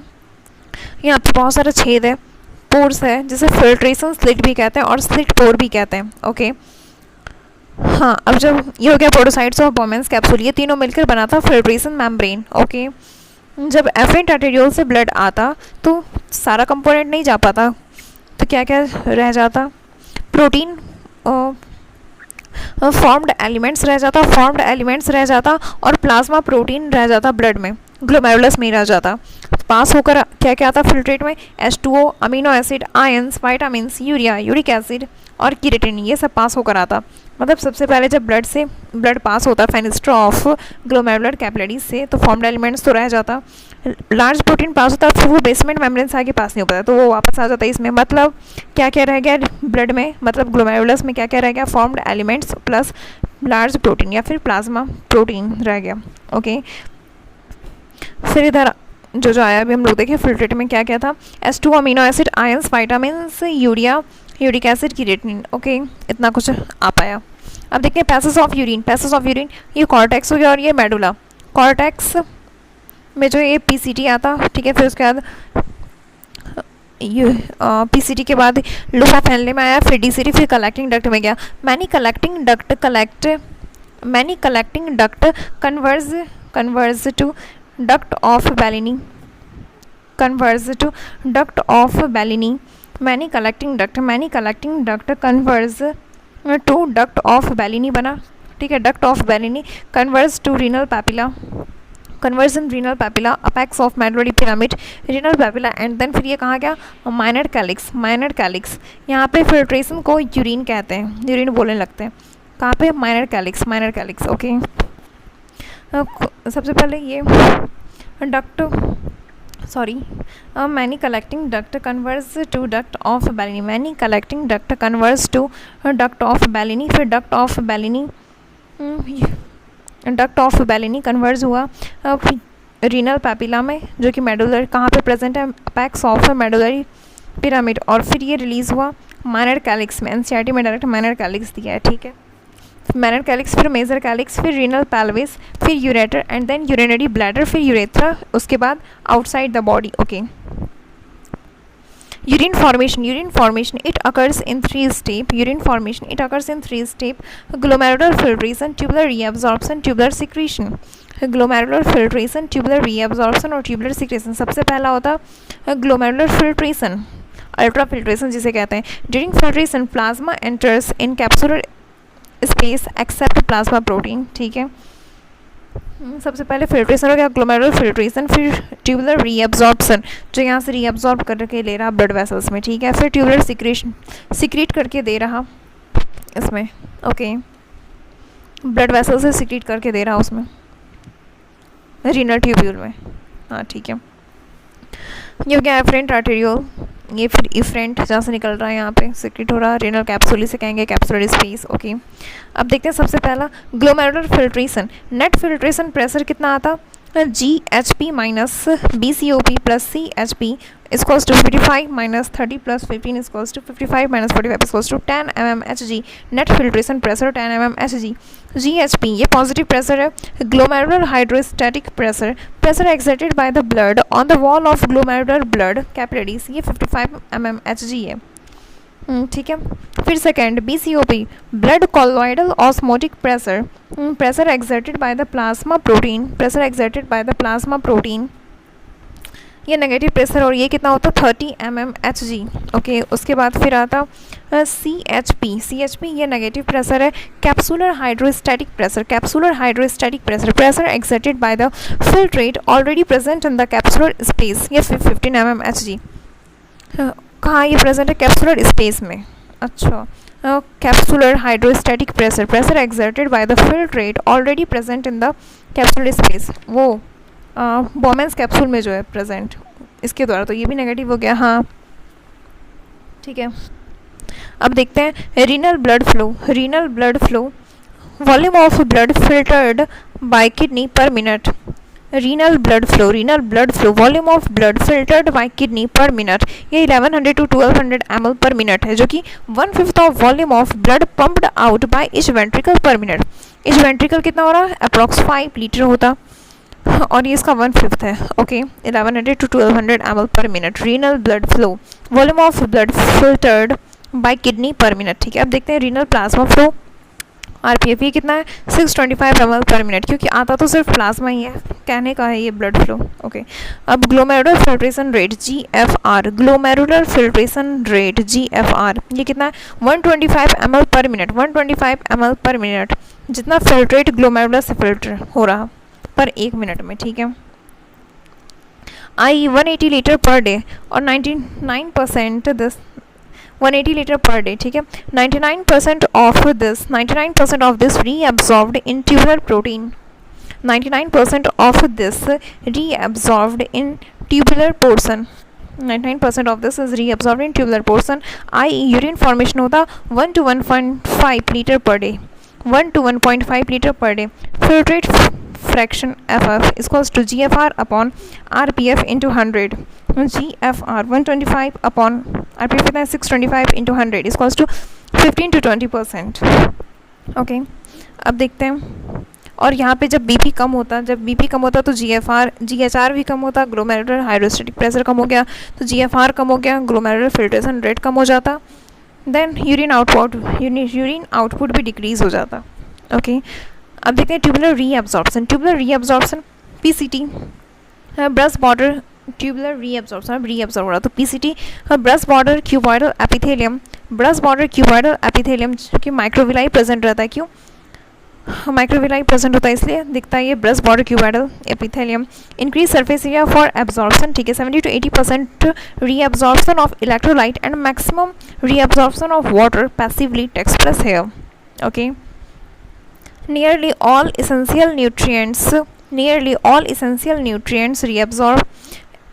यहाँ पे बहुत सारे छेद है, पोर्स है, जिसे फिल्ट्रेशन स्लिट भी कहते हैं और स्लिट पोर भी कहते हैं। ओके, हाँ, अब जब ये हो गया पोडोसाइट्स ऑफ बॉमेंस कैप्सूल, ये तीनों मिलकर बनाता फिल्ट्रेशन मेम्ब्रेन। ओके, जब एफरेंट आर्टेरियोल से ब्लड आता तो सारा कंपोनेंट नहीं जा पाता, तो क्या क्या रह जाता, प्रोटीन फॉर्म्ड एलिमेंट्स रह जाता और प्लाज्मा प्रोटीन रह जाता ब्लड में, ग्लोमेरुलस में ही रह जाता। पास होकर क्या क्या आता फिल्ट्रेट में, H2O, amino acid, ions, vitamins, urea, uric acid और कीरेटिन, ये सब पास होकर आता। मतलब सबसे पहले जब ब्लड पास होता फेनिस्ट्रा ऑफ ग्लोमेरुलर कैपिलरीज से, तो फॉर्म्ड एलिमेंट्स तो रह जाता, लार्ज प्रोटीन पास होता, फिर वो बेसमेंट मेम्ब्रेन से आगे पास नहीं हो पाता, तो वो वापस आ जाता इसमें। मतलब क्या क्या रह गया ब्लड में, मतलब ग्लोमेरुलस में क्या क्या रह गया, formed elements plus large protein या फिर प्लाज्मा प्रोटीन रह गया। ओके, फिर इधर जो आया अभी हम लोग देखें फिल्ट्रेट में क्या क्या था, H2 amino acid, ions, vitamins, urea, uric acid, keratin. Okay, इतना कुछ आ पाया। अब देखते हैं पैसेज ऑफ यूरिन, ये कॉर्टेक्स हो गया और ये मेडुला। कॉर्टेक्स में जो ये पीसीटी आता, ठीक है, फिर उसके बाद पीसीटी के बाद लूप ऑफ हेनले में आया, फिर डीसीटी, फिर कलेक्टिंग डक्ट में गया। Many collecting duct converge to duct of Bellini, many collecting duct converts to duct of Bellini बना, ठीक है। duct of Bellini converts to renal papilla, apex of medullary pyramid, renal papilla, and then फिर ये कहाँ गया, minor calyx। यहाँ पे filtration को यूरिन कहते हैं, यूरिन बोलने लगते हैं, कहाँ पे, माइनर कैलिक्स। ओके, सबसे पहले ये many collecting duct converse to duct of Bellini, फिर डक्ट ऑफ बेलिनी कन्वर्स हुआ रीनल पैपिला में, जो कि मेडुलर कहाँ पे प्रेजेंट है, अपेक्स ऑफ मेडुलरी पिरामिड, और फिर ये रिलीज़ हुआ माइनर कैलिक्स में। एनसीईआरटी में डायरेक्ट माइनर कैलिक्स दिया है, ठीक है। माइनर कैलिक्स, फिर मेजर कैलिक्स, फिर रीनल पेल्विस, फिर ureter, and then urinary bladder, फिर यूरेथ्रा, उसके बाद outside the body. Okay, urine formation it occurs in 3 step, glomerular filtration, tubular reabsorption, tubular secretion. Glomerular filtration, tubular reabsorption और tubular secretion. सबसे पहला होता glomerular filtration, ultra filtration जिसे कहते हैं। During filtration plasma enters in capsular space except plasma protein, ठीक है। सबसे पहले फिल्ट्रेशन हो गया ग्लोमेरुलर फिल्ट्रेशन, फिर ट्यूबुलर रीअब्जॉर्प्शन जो यहाँ से रीअब्जॉर्ब करके ले रहा ब्लड वेसल्स में, ठीक है। फिर ट्यूबुलर सिक्रेशन, सिक्रीट करके दे रहा इसमें, ओके, ब्लड वेसल से सिक्रीट करके दे रहा उसमें रीनल ट्यूब्यूल में, हाँ ठीक है। ये हो गया एफरेंट आर्टेरियोल, ये फिर इफरेंट जहाँ से निकल रहा है यहाँ पे सिक्रीट हो रहा, रीनल कैप्सूल से कहेंगे, कैप्सुलर स्पेस, ओके। अब देखते हैं सबसे पहला glomerular filtration. Net filtration pressure कितना आता, GHP minus BCOP plus CHP equals to 55 minus 30 plus 15 equals to 55 minus 45 equals to 10 mmHg। Net filtration pressure 10 mmHg। GHP ये पॉजिटिव प्रेशर है। Glomerular hydrostatic pressure, pressure exerted by the blood on the wall of glomerular blood capillaries, ये 55 mmHg है, ठीक है। फिर second BCOP blood colloidal osmotic pressure, pressure exerted by the plasma protein, pressure exerted by the plasma protein, ये negative pressure, और ये कितना होता है 30 mmHg, ओके। उसके बाद फिर आता CHP ये नेगेटिव प्रेशर है। Capsular hydrostatic pressure, capsular hydrostatic pressure, pressure exerted by the filtrate already present in the capsular space, ये 15 mmHg। कहाँ ये प्रेजेंट है, कैप्सुलर स्पेस में, अच्छा। Capsular hydrostatic pressure, pressure exerted by the filtrate already present in the capsular space, वो बोमेंस capsule में जो है प्रेजेंट, इसके द्वारा, तो ये भी नेगेटिव हो गया, हाँ ठीक है। अब देखते हैं renal blood flow, renal blood flow, volume of blood filtered bye kidney पर minute, renal blood flow, volume of blood filtered bye kidney पर मिनट, ये 1100 to 1200 ml पर मिनट है, जो कि 1/5 of volume of blood pumped out by each ventricle पर minute. Each ventricle कितना हो रहा है, अप्रॉक्स 5 लीटर होता, और ये इसका 1/5 है, okay. 1100 to 1200 ml per minute, renal blood flow, volume of blood filtered bye kidney पर मिनट, ठीक है। अब देखते हैं रीनल प्लाज्मा फ्लो, RPF ये कितना है 625 ml पर मिनट, क्योंकि आता तो सिर्फ प्लाज्मा ही है, कहने का है ये ब्लड फ्लो, ओके। अब glomerular filtration rate GFR, glomerular filtration rate GFR ये कितना है 125 ml per minute, 125 ml per minute, जितना फिल्ट्रेट ग्लोमेरुलर से फिल्टर हो रहा पर 1 मिनट में, ठीक है। आई 180 लीटर पर डे और 99% दिस 180 लीटर पर डे, ठीक है। 99% of this reabsorbed in tubular protein, 99% of this reabsorbed in tubular portion, 99% of this is reabsorbed in tubular portion. I urine formation होता 1 to 1.5 litre per day, 1 to 1.5 litre per day. Filtrate fraction FF equals to GFR upon RPF into 100, GFR 125 upon RPF कितना है 625 into 100 equals to 15 to 20%, okay. अब देखते हैं, और यहाँ पे जब BP कम होता, तो GHR भी कम होता, ग्लोमेरुलर हाइड्रोस्टैटिक प्रेशर कम हो गया तो GFR कम हो गया, ग्लोमेरुलर फिल्ट्रेशन रेट कम हो जाता, देन यूरिन आउटपुट भी डिक्रीज हो जाता, ओके। अब देखते हैं tubular reabsorption PCT, breast border tubular reabsorption, reabsorb हो रहा तो PCT, breast border cuboidal epithelium, breast border cuboidal epithelium क्योंकि माइक्रोविलाई प्रेजेंट रहता है, क्यों माइक्रोविलाई प्रेजेंट होता है इसलिए दिखता है ये brush border cuboidal epithelium. Increase surface area for absorption, ठीक है। 70 to 80% reabsorption of electrolyte and maximum reabsorption of water passively takes place here, okay. Nearly all essential nutrients reabsorb,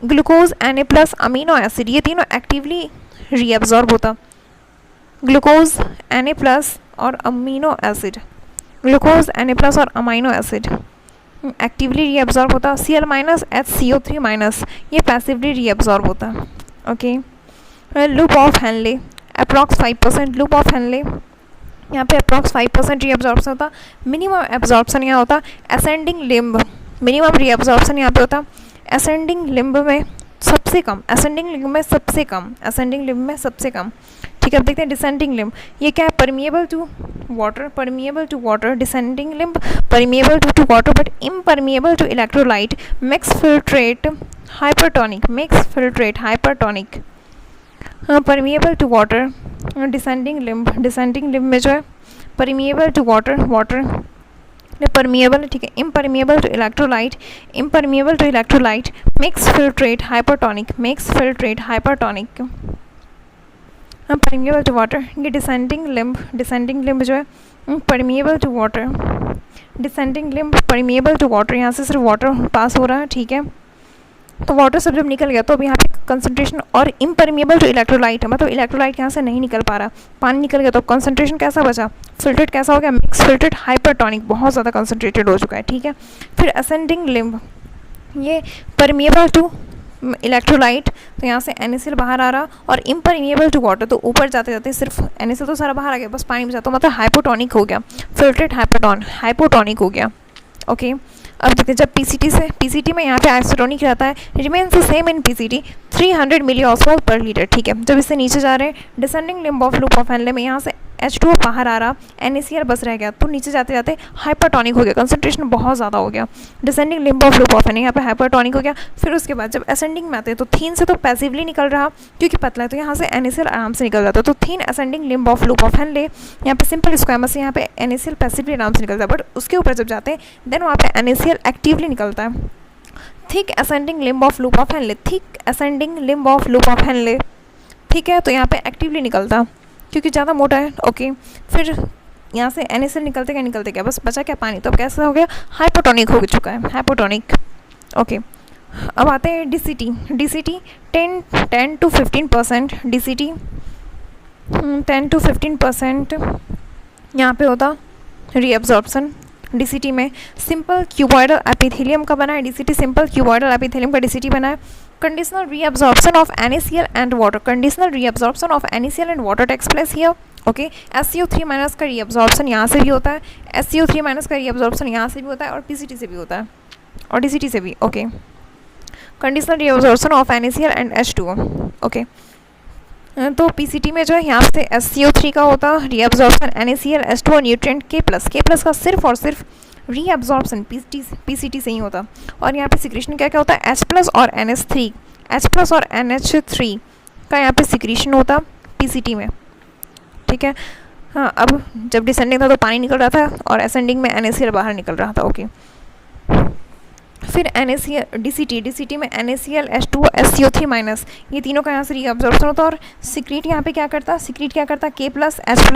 glucose Na plus amino acid ये तीनों actively reabsorb होता, glucose Na plus और amino acid, glucose Na plus और amino acid actively reabsorb होता। Cl minus HCO3 minus ये passively reabsorb होता, okay. Loop of Henley approx 5%, loop of Henle यहाँ पे अप्रॉक्स 5% रीअब्जॉर्प्शन होता। मिनिमम एब्जॉर्प्शन यहाँ होता असेंडिंग लिम्ब, मिनिमम रीअब्जॉर्प्शन यहाँ पे होता असेंडिंग लिम्ब में सबसे कम, असेंडिंग लिम्ब में सबसे कम, असेंडिंग लिम्ब में सबसे कम, ठीक है। अब देखते हैं डिसेंडिंग लिम्ब, ये क्या है permeable to water, descending limb permeable to water but impermeable to electrolyte, mix filtrate hypertonic, permeable to water, descending limb में जो है परमिएबल टू वाटर परमिएबल, ठीक है। Impermeable to electrolyte, mix filtrate hypertonic, permeable to water. ये descending limb जो है permeable to water, permeable to water, यहाँ से सिर्फ वाटर पास हो रहा है, ठीक है। तो वाटर सब जब निकल गया तो अब यहाँ पे कंसंट्रेशन, और इम्परमिएबल टू इलेक्ट्रोलाइट मतलब इलेक्ट्रोलाइट यहाँ से नहीं निकल पा रहा, पानी निकल गया तो कंसंट्रेशन कैसा बचा, फिल्ट्रेट कैसा हो गया, मिक्स फिल्ट्रेट हाइपरटोनिक, बहुत ज़्यादा कंसंट्रेटेड हो चुका है, ठीक है। फिर असेंडिंग लिम्ब, ये परमिएबल टू इलेक्ट्रोलाइट, तो यहाँ से NaCl बाहर आ रहा, और इम्परमिएबल टू वाटर, तो ऊपर जाते जाते सिर्फ NaCl तो सारा बाहर आ गया, बस पानी बचा, तो मतलब हाइपोटोनिक हो गया, फिल्ट्रेट हाइपोटोनिक हो गया, ओके। अब देखते हैं जब पीसीटी में यहाँ पे आइसोटोनिक रहता है, remains the same in PCT 300 milli osmol per litre, ठीक है। जब इससे नीचे जा रहे हैं, descending limb of loop of Henle में यहाँ से H2O बाहर आ रहा, NaCl बस रह गया, तो नीचे जाते जाते हाइपरटोनिक हो गया, कंसंट्रेशन बहुत ज़्यादा हो गया, descending limb of loop of Henle यहाँ पे हाइपरटोनिक हो गया। फिर उसके बाद जब असेंडिंग में आते हैं तो थीन से तो पैसिवली निकल रहा क्योंकि पतला है, तो यहाँ से NaCl आराम से निकल जाता है, तो thin ascending limb of loop of Henle, यहाँ पे सिंपल स्क्वामस से यहाँ पे NaCl पैसिवली आराम से निकलता है, बट उसके ऊपर जब जाते हैं देन वहाँ पे NaCl एक्टिवली निकलता है। Thick ascending limb of loop of Henley, ठीक है, तो यहाँ पे एक्टिवली निकलता क्योंकि ज़्यादा मोटा है, ओके। फिर यहाँ से NaCl निकलते क्या, बस बचा क्या पानी, तो अब कैसा हो गया, हाइपोटोनिक हो चुका है, हाइपोटोनिक, ओके। अब आते हैं डीसीटी 10 to 15%, डीसीटी 10 to 15% यहाँ पे होता रीअब्जॉर्प्शन। डीसीटी में सिंपल क्यूबॉइडल एपिथेलियम का बना है डीसीटी, सिंपल क्यूबॉइडल एपिथेलियम का डीसीटी बना है। Conditional reabsorption of NaCl and water, takes place here, okay. SCO3 minus का रीअब्जॉर्प्शन यहाँ से भी होता है, SCO3 माइनस का रीअब्जॉर्प्शन यहाँ से भी होता है, और पीसीटी से भी होता है, और डीसीटी से भी, okay. Conditional reabsorption of NaCl and H2O, okay. तो पीसीटी में जो है यहाँ से SCO3 का होता है reabsorption, NaCl H2O nutrient K plus का सिर्फ और सिर्फ रीअब्जॉर्प्शन पीसीटी से ही होता। और यहाँ पे सिक्रीशन क्या क्या होता है, H प्लस और NH3 का यहाँ पे सिक्रीशन होता पीसीटी में, ठीक है। हाँ, अब जब डिसेंडिंग था तो पानी निकल रहा था, और असेंडिंग में NaCl बाहर निकल रहा था, ओके। फिर डीसीटी में NaCl H2O SCO3 माइनस, ये तीनों का यहाँ से रीअब्जॉर्प्शन होता है, और सिक्रीट यहाँ पे क्या करता K plus H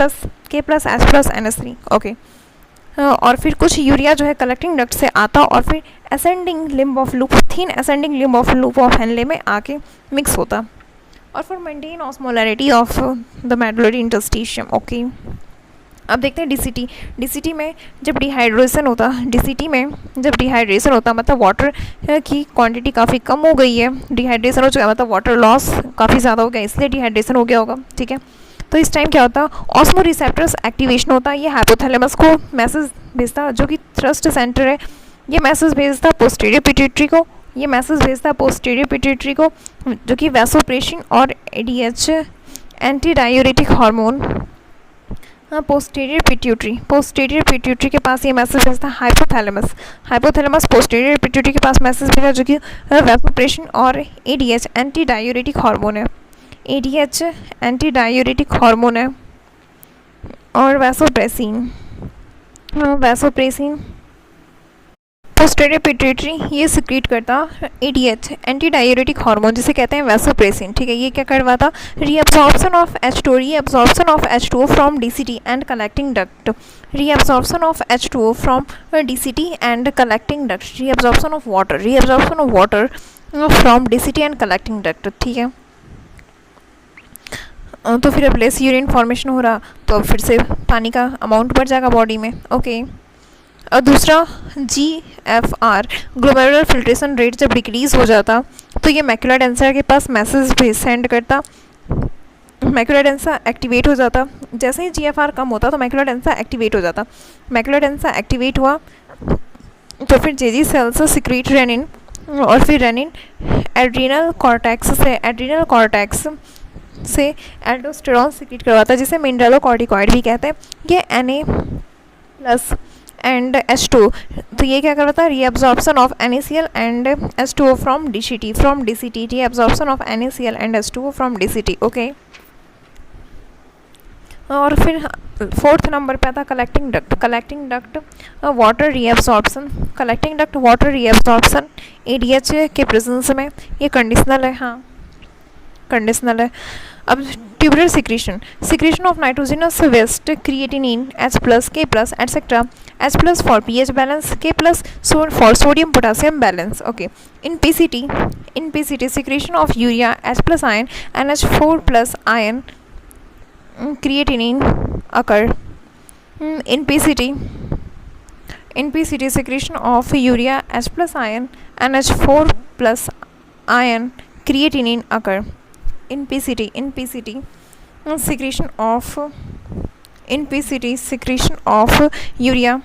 plus NH3, okay. और फिर कुछ यूरिया जो है कलेक्टिंग डक्ट से आता, और फिर ascending limb of loop, thin ascending limb of loop of Henle में आके मिक्स होता, और फिर maintain osmolarity of the medullary interstitium, okay. अब देखते हैं डीसीटी में जब डिहाइड्रेशन होता, मतलब वाटर की क्वांटिटी काफ़ी कम हो गई है, डिहाइड्रेशन हो चुका है, मतलब वाटर लॉस काफ़ी ज़्यादा हो गया, इसलिए डिहाइड्रेशन हो गया होगा, ठीक है। तो इस टाइम क्या होता है, ऑस्मो रिसेप्टर्स एक्टिवेशन होता है, ये हाइपोथैलेमस को मैसेज भेजता, जो कि थ्रस्ट सेंटर है, ये मैसेज भेजता पोस्टीरियर पिट्यूटरी को, जो कि वैसोप्रेसिन और ADH anti diuretic hormone, posterior pituitary के पास ये मैसेज भेजता है हाइपोथैलेमस पोस्टीरियर पिट्यूटरी के पास मैसेज भेजा, जो कि वैसोप्रेसिन और ADH एंटी डायूरेटिक हार्मोन है, और वैसोप्रेसिन पोस्टीरियर पिट्यूटरी ये सिक्रीट करता ADH एंटी डायूरेटिक हार्मोन, जिसे कहते हैं वैसोप्रेसिन, ठीक है। ये क्या करवाता, reabsorption of H2O from DCT and collecting duct, reabsorption of H2O from DCT and collecting duct, reabsorption of water from DCT and collecting duct, ठीक है। तो फिर अब लेस यूरिन फॉर्मेशन हो रहा, तो अब फिर से पानी का अमाउंट बढ़ जाएगा बॉडी में, ओके। और दूसरा GFR ग्लोमेरुलर फिल्ट्रेशन रेट जब डिक्रीज़ हो जाता, तो ये मैक्युला डेंसा के पास मैसेज सेंड करता, मैक्युला डेंसा एक्टिवेट हो जाता। जैसे ही GFR कम होता तो मैक्युला डेंसा एक्टिवेट हो जाता, मैक्युला डेंसा एक्टिवेट हुआ तो फिर जेजी सेल्स सिक्रीट रेनिन, और फिर रेनिन एड्रीनल कॉर्टेक्स से एल्डोस्टेरॉन सिक्रीट करवाता, जिसे मिनरलोकॉर्टिकॉइड भी कहते हैं। ये Na एंड H2, तो ये क्या करता है, reabsorption of NaCl and H2O from DCT, reabsorption of NaCl and H2O from DCT, okay. और फिर 4th नंबर पे आता collecting duct water reabsorption, ADH के प्रेजेंस में, ये कंडीशनल है, हाँ कंडीशनल है। अब tubular secretion of nitrogenous waste, creatinine, H+, K+, etcetera, H+ for pH balance, K+ for sodium potassium balance, okay. In PCT secretion of urea, H+ ion, NH4+ ion, creatinine occur. In PCT secretion of urea, H+ ion, NH4+ ion, creatinine occur. In PCT secretion of urea,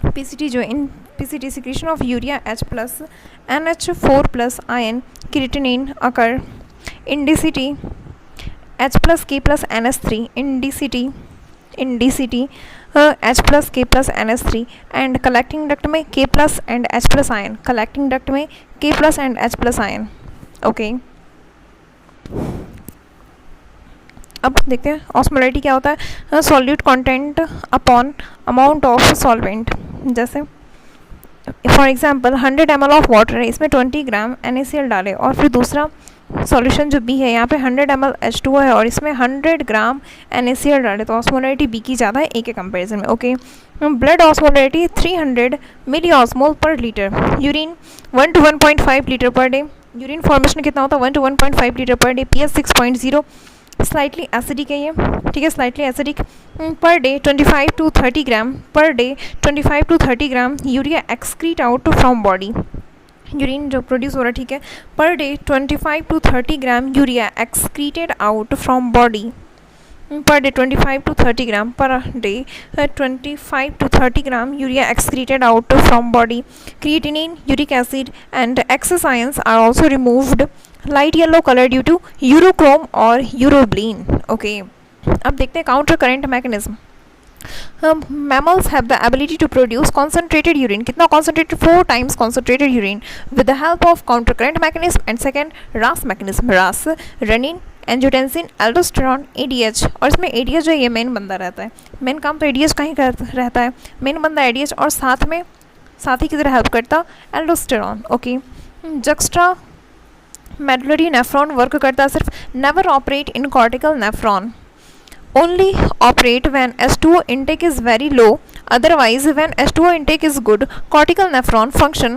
PCT जो in PCT secretion of urea, H+, NH4+ ion, creatinine occur. In DCT H+, K+, NH3, in DCT H+, K+, NH3, and collecting duct में K+ and H+ ion, collecting duct में K+ and H+ ion, okay. अब देखते हैं osmolarity क्या होता है, solute content upon amount of solvent, जैसे for example 100 ml of water है, इसमें 20 ग्राम NaCl डाले, और फिर दूसरा सॉल्यूशन जो B है, यहाँ पे 100 ml H2O है और इसमें 100 ग्राम NaCl डाले, तो ऑस्मोलैरिटी B की ज़्यादा है A के कंपैरिजन में, okay. Blood osmolarity 300 milli osmol per litre, urine 1 to 1.5 litre per day, urine formation कितना होता है 1 to 1.5 litre per day, pH 6.0, slightly acidic है ये, ठीक है, स्लाइटली एसिडिक, पर day 25 to 30 gram per day, 25 to 30 gram urea excrete out from body, urine जो produce हो रहा है, ठीक है, पर day 25 to 30 gram urea excreted out from body, per day 25 to 30 gram per day, 25 to 30 gram urea excreted out from body, creatinine, uric acid and excess ions are also removed, light yellow colour due to urochrome और urobilin, okay. अब देखते हैं counter current mechanism. Mammals have the ability to produce concentrated urine, कितना concentrated, 4 times concentrated urine with the help of counter current mechanism and second RAS mechanism, RAS, renin, angiotensin, aldosterone, ADH, और इसमें ADH जो ये main बंदा रहता है, main काम तो ADH का ही रहता है, मेन बंदा ADH और साथ ही की तरह हेल्प करता aldosterone, okay. Juxta medullary nephron work करता है सिर्फ, never operate in cortical nephron, only operate when H2O intake is very low, otherwise when H2O intake is good, cortical nephron function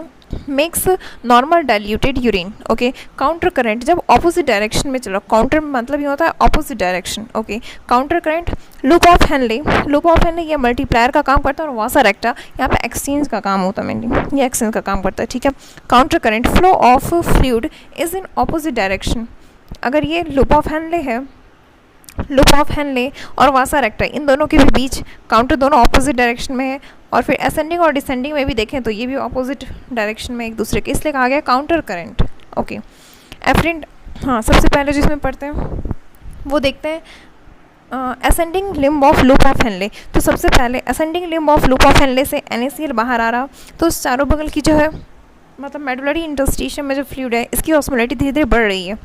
makes normal diluted urine, okay। Counter current जब opposite direction में चलो, counter मतलब ये होता है opposite direction, okay. Counter current loop of Henley ये multiplier का काम करता है, और वासा रेक्टा यहाँ पे एक्सचेंज का काम होता है मेनली, ये एक्सचेंज का काम करता है, ठीक है। Counter current flow of fluid is in opposite direction, अगर ये लूप ऑफ हेनले और वासा रेक्टा, इन दोनों के भी बीच काउंटर दोनों ऑपोजिट डायरेक्शन में है, और फिर असेंडिंग और डिसेंडिंग में भी देखें तो ये भी ऑपोजिट डायरेक्शन में एक दूसरे के, इसलिए कहा गया काउंटर करंट, ओके। एफरेंट, हाँ सबसे पहले जिसमें पढ़ते हैं वो देखते हैं ascending limb of loop of Henley, तो सबसे पहले ascending limb of loop of Henle से NaCl बाहर आ रहा, तो उस चारों बगल की जो है मतलब मेडुलरी इंटरस्टिशियम में जो फ्लूइड है इसकी ऑस्मोलैरिटी धीरे धीरे बढ़ रही है,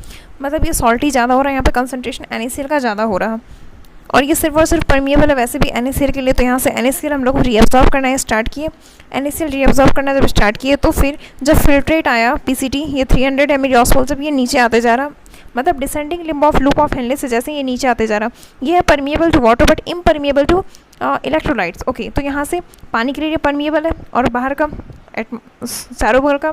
मतलब ये सॉल्टी ज़्यादा हो रहा है, यहाँ पे कंसंट्रेशन NaCl का ज़्यादा हो रहा, और ये सिर्फ और सिर्फ परमिएबल है वैसे भी NaCl के लिए, तो यहाँ से NaCl हम लोग को रीअब्जॉर्ब करना है स्टार्ट किए, NaCl रीअब्जॉर्ब करना जब स्टार्ट किए तो फिर जब फिल्ट्रेट आया PCT, ये 300 ml ऑस्मोल, जब ये नीचे आते जा रहा, मतलब descending limb of loop of Henle से जैसे ये नीचे आते जा रहा, ये है permeable to water but impermeable to electrolytes, okay. तो यहाँ से पानी के लिए परमिएबल है, और बाहर का चारों बगल का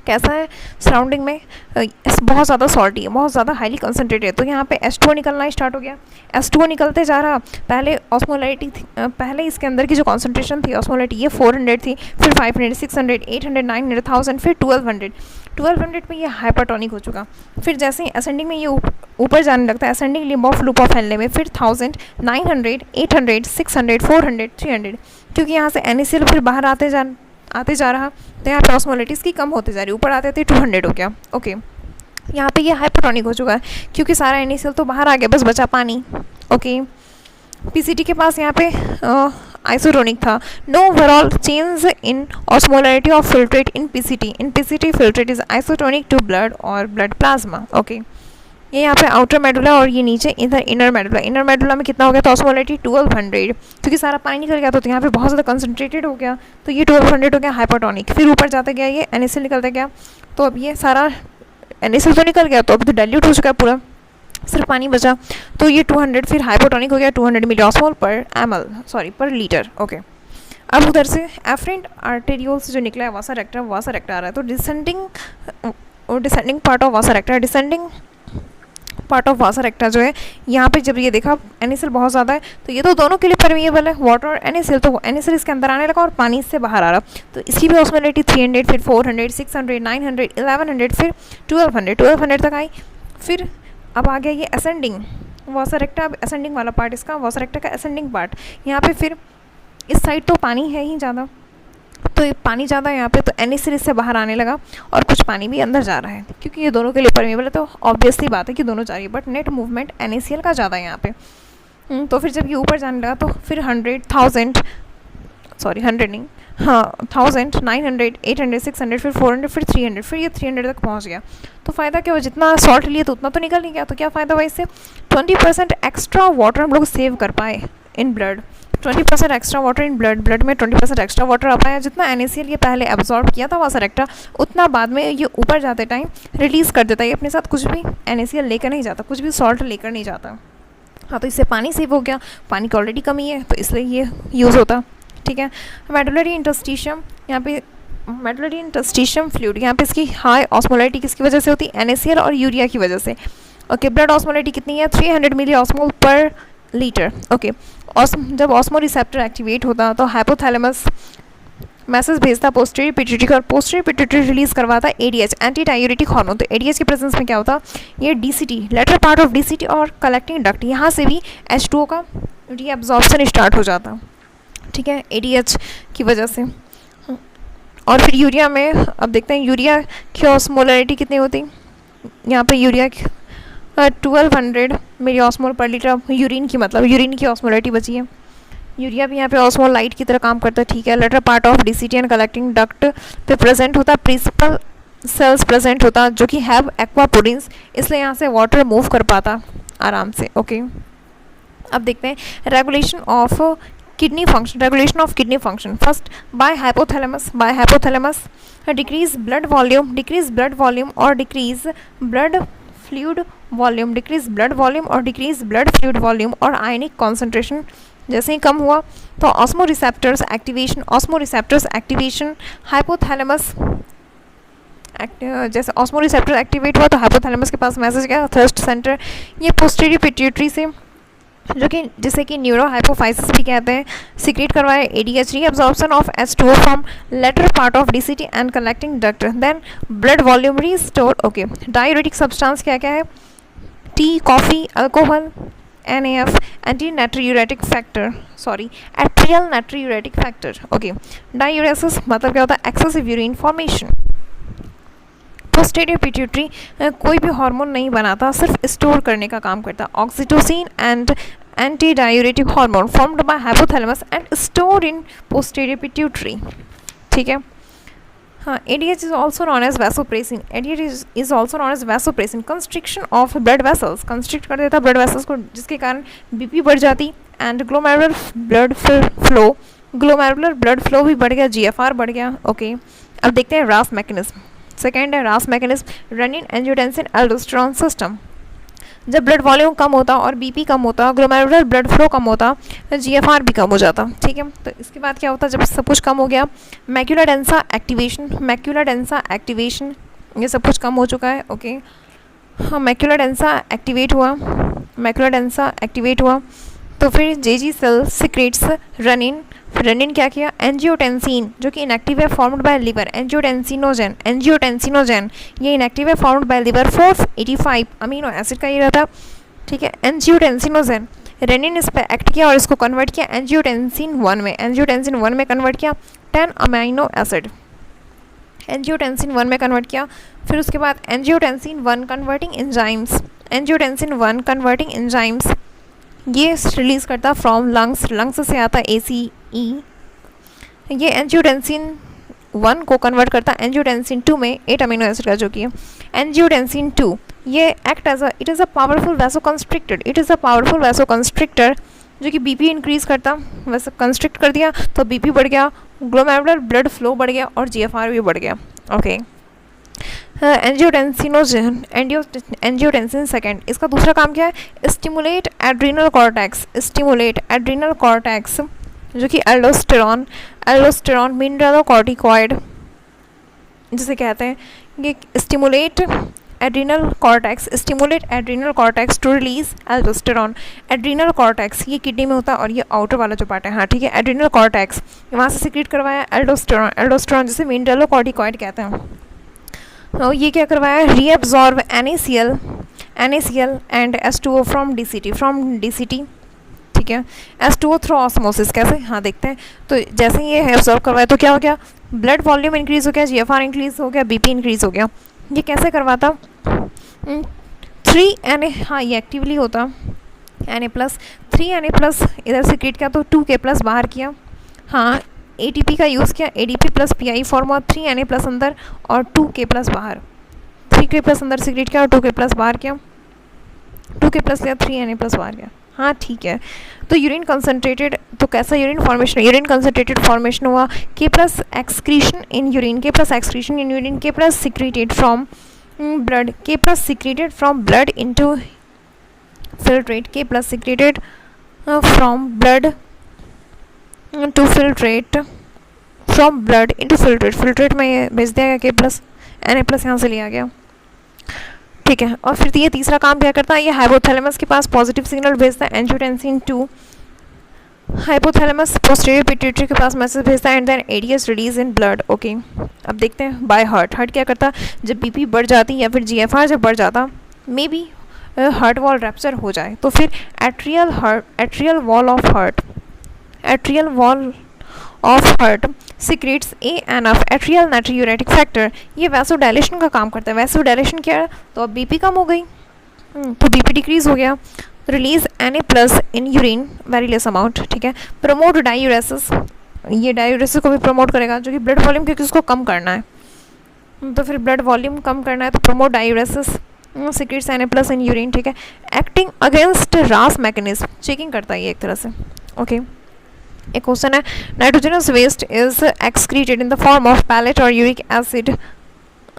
कैसा है, सराउंडिंग में बहुत ज़्यादा सॉल्टी है, बहुत ज़्यादा हाईली कंसनट्रेटेड है, तो यहाँ पे H2O निकलना स्टार्ट हो गया, H2O निकलते जा रहा, पहले ऑस्मोलैरिटी पहले इसके अंदर की जो कॉन्सेंट्रेशन थी ऑस्मोलैरिटी ये 400 थी, फिर 500, 600, 800, 900, 1000, फिर 1200 पे ये हाइपरटोनिक हो चुका, फिर जैसे ही असेंडिंग में ये ऊपर जाने लगता है, ascending limb of loop of Henle में, फिर 1000, 900, 800, 600, 400, 300, क्योंकि यहाँ से NaCl फिर बाहर आते जा रहा, तो यहाँ पे ऑस्मोलैरिटी की कम होते जा रही, ऊपर आते थे 200 हो गया, ओके। यहाँ पे ये हाइपरटोनिक हो चुका है क्योंकि सारा NaCl तो बाहर आ गया, बस बचा पानी, ओके। PCT के पास यहाँ पे आइसोटोनिक था. No overall change in osmolarity of filtrate in PCT. In PCT filtrate is isotonic to blood और ब्लड प्लाज्मा. ओके, ये यहाँ पे आउटर मेडुला और ये नीचे इधर इनर मेडुला. इनर मेडुला में कितना हो गया? तो ऑस्मोलरिटी 1200, क्योंकि सारा पानी निकल गया तो यहाँ पे बहुत ज़्यादा कंसनट्रेटेड हो गया, तो ये 1200 हो गया हाइपोटोनिक. फिर ऊपर जाता गया ये NaCl निकलता गया, तो अब ये सारा NaCl तो निकल गया, तो अभी तो डाइल्यूट हो चुका है पूरा, सिर्फ पानी बचा, तो ये 200 फिर हाइपोटोनिक हो गया 200 मिलीऑस्मोल पर पर लीटर. ओके, अब उधर से एफरेंट आर्टेरियोल से जो निकला है वासा रेक्टा आ रहा है, तो descending part of Vasa रेक्टा, descending part of वासा रेक्टा जो है यहाँ पे जब ये देखा NaCl बहुत ज़्यादा है, तो ये तो दोनों के लिए परमिएबल है, वाटर और NaCl, तो NaCl इसके अंदर आने लगा और पानी इससे बाहर आ रहा, तो इसकी भी ऑस्मोलरिटी 300, फिर 400, 600, 900, 1100, फिर 1200 तक आई. फिर अब आ गया ये असेंडिंग वासा रेक्टा. अब असेंडिंग वाला पार्ट इसका वासा रेक्टा का असेंडिंग पार्ट, यहाँ पे फिर इस साइड तो पानी है ही ज़्यादा, तो ये पानी ज़्यादा है यहाँ पे, तो NaCl इससे बाहर आने लगा और कुछ पानी भी अंदर जा रहा है, क्योंकि ये दोनों के लिए परमिएबल है, तो ऑब्वियसली बात है कि दोनों जा रही है, बट नेट मूवमेंट NaCl का ज़्यादा है यहाँ पे. तो फिर जब ये ऊपर जाने लगा तो फिर 100 नहीं, हाँ 1000, 900, 800, 600, फिर 400, फिर 300, फिर ये 300 तक पहुँच गया. तो फ़ायदा क्या हुआ? जितना सॉल्ट लिए तो उतना तो निकल नहीं गया, तो क्या फ़ायदा हुआ इससे? 20% एक्स्ट्रा वाटर हम लोग सेव कर पाए in blood. 20% extra water in blood में 20% एक्स्ट्रा वाटर आ पाया. जितना NaCl ये पहले एब्जॉर्ब किया था वासा रेक्टा, उतना बाद में ये ऊपर जाते टाइम रिलीज़ कर देता है. ये अपने साथ कुछ भी NaCl लेकर नहीं जाता, कुछ भी सॉल्ट लेकर नहीं जाता. हाँ, तो इससे पानी सेव हो गया. पानी की ऑलरेडी कमी है, तो इसलिए ये यूज़ होता. ठीक है. मेडुलरी इंटरस्टिशियम, यहाँ पे मेडुलरी इंटरस्टिशियम फ्लूइड, यहाँ पे इसकी हाई ऑस्मोलरिटी किसकी वजह से होती है? NaCl और यूरिया की वजह से. ओके, ब्लड ऑस्मोलरिटी कितनी है? 300 मिलीऑस्मोल पर लीटर. ओके, जब ऑस्मो रिसेप्टर एक्टिवेट होता तो हाइपोथैलेमस मैसेज भेजता पोस्टीरियर पिट्यूटरी और पोस्टीरियर पिट्यूटरी रिलीज करवाता ADH, एंटी डायूरेटिक हार्मोन. तो ADH के प्रेजेंस में क्या होता? ये DCT, latter part of DCT और कलेक्टिंग डक्ट, यहाँ से भी H2O का रीअब्जॉर्प्शन स्टार्ट हो जाता. ठीक है, ADH की वजह से. और फिर यूरिया में अब देखते हैं यूरिया की ऑस्मोलरिटी कितनी होती. यहाँ पे urea 1200 milliosmole per litre. Urine की मतलब यूरिन की ऑस्मोलरिटी बची है. यूरिया भी यहाँ पे ऑस्मोल लाइट की तरह काम करता है. ठीक है, latter part of DCT and collecting duct पे प्रेजेंट होता है. प्रिंसिपल सेल्स प्रेजेंट होता जो कि हैव एक्वापोरिन्स, इसलिए यहाँ से वाटर मूव कर पाता आराम से. ओके, अब देखते हैं regulation of kidney function. Regulation of kidney function first by hypothalamus decrease blood volume और डिक्रीज ब्लड फ्लूइड वॉल्यूम और आयनिक कॉन्सेंट्रेशन जैसे ही कम हुआ तो ऑस्मो रिसेप्टर्स एक्टिवेशन हाइपोथैलेमस जैसे ऑस्मो रिसेप्टर एक्टिवेट हुआ तो हाइपोथैलेमस के पास मैसेज गया थर्स्ट सेंटर, ये पोस्टीरियर पिट्यूटरी से जो कि जिसे कि न्यूरो हाइपोफाइसिस भी कहते हैं, सीक्रेट करवाए ADH, reabsorption of H2O from latter part of DCT and collecting duct, then blood volume restore. Okay, diuretic substance क्या क्या है? Tea, coffee, alcohol, NaF, atrial natriuretic factor. Okay, diuresis मतलब क्या होता है? Excessive urine formation. Posterior pituitary कोई भी hormone नहीं बनाता, सिर्फ स्टोर करने का काम करता. Oxytocin and anti diuretic hormone formed by hypothalamus and store in posterior pituitary. ठीक है. हाँ, ADH is also known as vasopressin. ADH is also known as vasopressin. Constriction of blood vessels, constrict कर देता blood vessels को, जिसके कारण BP बढ़ जाती and glomerular blood flow भी बढ़ गया, GFR बढ़ गया. ओके, अब देखते हैं RAS मैकेनिज्म. सेकेंड है RAS mechanism, renin angiotensin aldosterone system. जब ब्लड वॉल्यूम कम होता और BP कम होता, ग्लोमेरुलर ब्लड फ्लो कम होता, GFR भी कम हो जाता. ठीक है. तो इसके बाद क्या होता? जब सब कुछ कम हो गया, मैक्यूला डेंसा एक्टिवेशन, ये सब कुछ कम हो चुका है. ओके, हाँ, मैक्यूला डेंसा एक्टिवेट हुआ तो फिर JG सेल सिक्रेट्स रेनिन क्या किया? एंजियोटेंसिन जो कि इनएक्टिव है, फॉर्म्ड बाय लिवर. एंजियोटेंसिनोजेन ये इनएक्टिव है, formed by liver. 485 amino acid का ये रहता. ठीक है, एंजियोटेंसिनोजेन. रेनिन इस पर एक्ट किया और इसको कन्वर्ट किया एंजियोटेंसिन 1 में कन्वर्ट किया 10 अमीनो एसिड. एंजियोटेंसिन 1 में कन्वर्ट किया. फिर उसके बाद एंजियोटेंसिन 1 कन्वर्टिंग एंजाइम्स ये रिलीज़ करता फ्रॉम लंग्स से आता AC ई, ये एंजियोटेंसिन 1 को कन्वर्ट करता है एंजियोटेंसिन 2 में 8 अमीनो एसिड का, जो कि है एंजियोटेंसिन 2। ये act as it is a powerful vasoconstrictor, it is a powerful vasoconstrictor जो कि बीपी इंक्रीज करता, वैसे कंस्ट्रिक्ट कर दिया तो बीपी बढ़ गया, ग्लोमेरुलर ब्लड फ्लो बढ़ गया और जीएफआर भी बढ़ गया। ओके, एंजियोटेंसिनोजन एंजियोटेंसिन सेकेंड, इसका दूसरा काम क्या है? Stimulate adrenal cortex, stimulate adrenal cortex, जो कि एल्डोस्टेरॉन एल्डोस्टेरॉन मिनरलोकॉर्टिकॉइड जिसे कहते हैं, ये stimulate adrenal cortex, stimulate adrenal cortex to release aldosterone. Adrenal cortex ये किडनी में होता है और ये आउटर वाला जो पार्ट है, हाँ ठीक है, एड्रीनल कॉर्टेक्स वहाँ से सिक्रीट करवाया एल्डोस्टेरॉन, एल्डोस्टेरॉन जिसे मिनरलोकॉर्टिकॉइड कहते हैं। तो ये क्या करवाया? Reabsorb NaCl and H2O from DCT, ठीक है, H2O थ्रू ऑस्मोसिस। कैसे? हाँ देखते हैं। तो जैसे ही ये एब्जॉर्ब करवाया तो क्या हो गया? ब्लड वॉल्यूम इंक्रीज हो गया, जीएफआर इंक्रीज हो गया, बीपी इंक्रीज हो गया। ये कैसे करवाता? 3Na, हाँ ये एक्टिवली होता Na+, 3Na+ इधर सिक्रीट किया तो 2K+ बाहर किया, हाँ ATP का यूज़ किया, ADP + PI फॉर्म हुआ, 3Na+ अंदर और 2K+ बाहर, 3K+ अंदर सिक्रीट किया और 2K+ बाहर किया, 2K+ लिया, 3Na+ बाहर गया। हाँ ठीक है। तो यूरिन कंसनट्रेटेड, तो कैसा urine formation? Urine concentrated formation हुआ, K+ excretion in urine, K+ excretion in urine, K+ secreted from blood, K+ secreted from blood into filtrate, K+ secreted from blood to filtrate, from blood into filtrate, filtrate में ये भेज दिया गया K+, Na+ यहाँ से लिया गया, ठीक है। और फिर ये तीसरा काम क्या करता है? ये हाइपोथैलेमस के पास पॉजिटिव सिग्नल भेजता है एंजियोटेंसिन 2, हाइपोथैलेमस पोस्टीरियर पिट्यूटरी के पास मैसेज भेजता है and then ADS release in blood. Okay, अब देखते हैं बाय हार्ट। हार्ट क्या करता? जब बीपी बढ़ जाती या फिर जीएफआर जब बढ़ जाता, may be heart wall rupture हो जाए, तो फिर atrial wall of heart secretes ANF, atrial natriuretic factor. ये वैसोडायलेशन का काम करता है। वैसोडायलेशन क्या है? तो अब बीपी कम हो गई, तो बीपी डिक्रीज हो गया, release Na+ in urine very less amount, ठीक है। प्रमोट डायूरेसिस, ये डायूरेसिस को भी प्रमोट करेगा, जो कि ब्लड वॉल्यूम, क्योंकि उसको कम करना है, तो फिर ब्लड वॉल्यूम कम करना है तो promote diuresis, secretes Na+ in urine, ठीक है। Acting against RAS mechanism, checking करता है ये एक तरह से। ओके, एक क्वेश्चन है, nitrogenous waste is excreted in the form of pellet और यूरिक एसिड,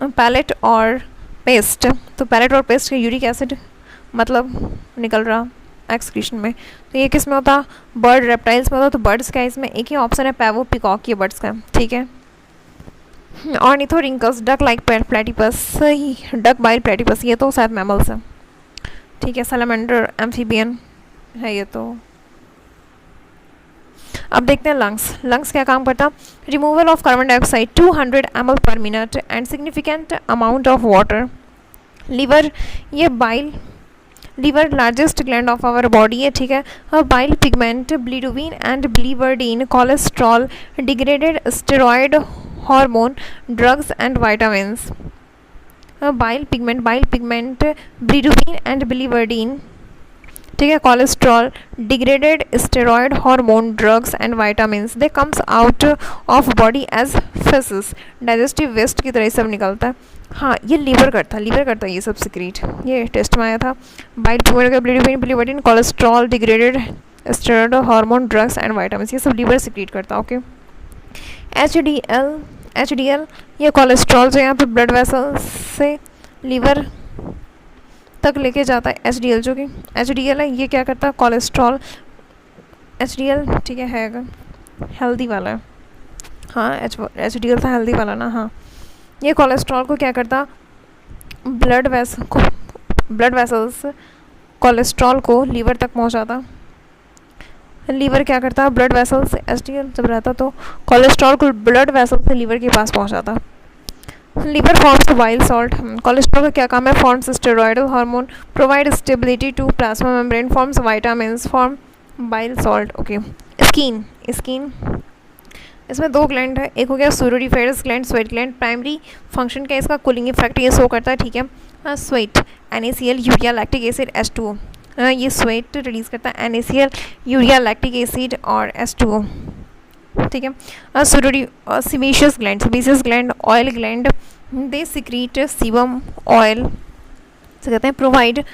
पैलेट और पेस्ट, तो पैलेट और पेस्ट का यूरिक एसिड मतलब निकल रहा एक्सक्रीशन में, तो ये किस में होता? बर्ड रेप्टाइल्स में होता। तो बर्ड्स का इसमें एक ही ऑप्शन है, पैवो पिकॉक, ये बर्ड्स का, ठीक है। Ornithorhynchus, duck like platypus, duck bile platypus, ये तो शायद मैमल्स है, ठीक है। सैलमेंडर एम्फीबियन है ये तो। अब देखते हैं लंग्स क्या काम करता? Removal of carbon dioxide 200 ml per minute and significant amount of water. Liver, ये bile, liver largest gland of our body है, ठीक है। Bile pigment, bilirubin and biliverdin, cholesterol, degraded steroid hormone, drugs and vitamins. Bile pigment, bilirubin and biliverdin, ठीक है, cholesterol, degraded steroid hormone, drugs and vitamins, they comes out of body as faeces, digestive waste की तरह सब निकलता है। हाँ, ये liver करता है ये सब सिक्रीट, ये टेस्ट में आया था। Bile pigment, बिलिवर्डिन, cholesterol, degraded steroid hormone, drugs and vitamins, ये सब लीवर सिक्रीट करता है। ओके, HDL, ये कोलेस्ट्रॉल जो यहाँ पे ब्लड वेसल से लीवर तक लेके जाता है, HDL जो कि HDL है, ये क्या करता है? कोलेस्ट्रॉल, HDL, ठीक है हेल्दी वाला है, हाँ HDL था हेल्दी वाला ना, हाँ। ये कोलेस्ट्रॉल को क्या करता? ब्लड वेसल्स कोलेस्ट्रॉल को लीवर तक पहुंचाता। लीवर क्या करता? ब्लड वेसल से HDL जब रहता तो कोलेस्ट्रॉल को ब्लड वेसल से लीवर के पास पहुंचाता। Liver forms bile salt, cholesterol का क्या काम है? Forms steroidal hormone, provide stability to plasma membrane, forms vitamins, form bile salt. Okay, skin, इसमें 2 ग्लैंड है, एक हो गया sudoriferous gland, sweat gland. Primary function क्या है इसका? कूलिंग इफेक्ट ये शो करता है, ठीक है। Sweat, NaCl, urea, lactic acid, H2O, ये स्वेट रिलीज करता है, NaCl, यूरिया, लैक्टिक एसिड और H2O। ठीक है। Sebaceous gland, oil gland, they secrete sebum oil से कहते हैं प्रोवाइड,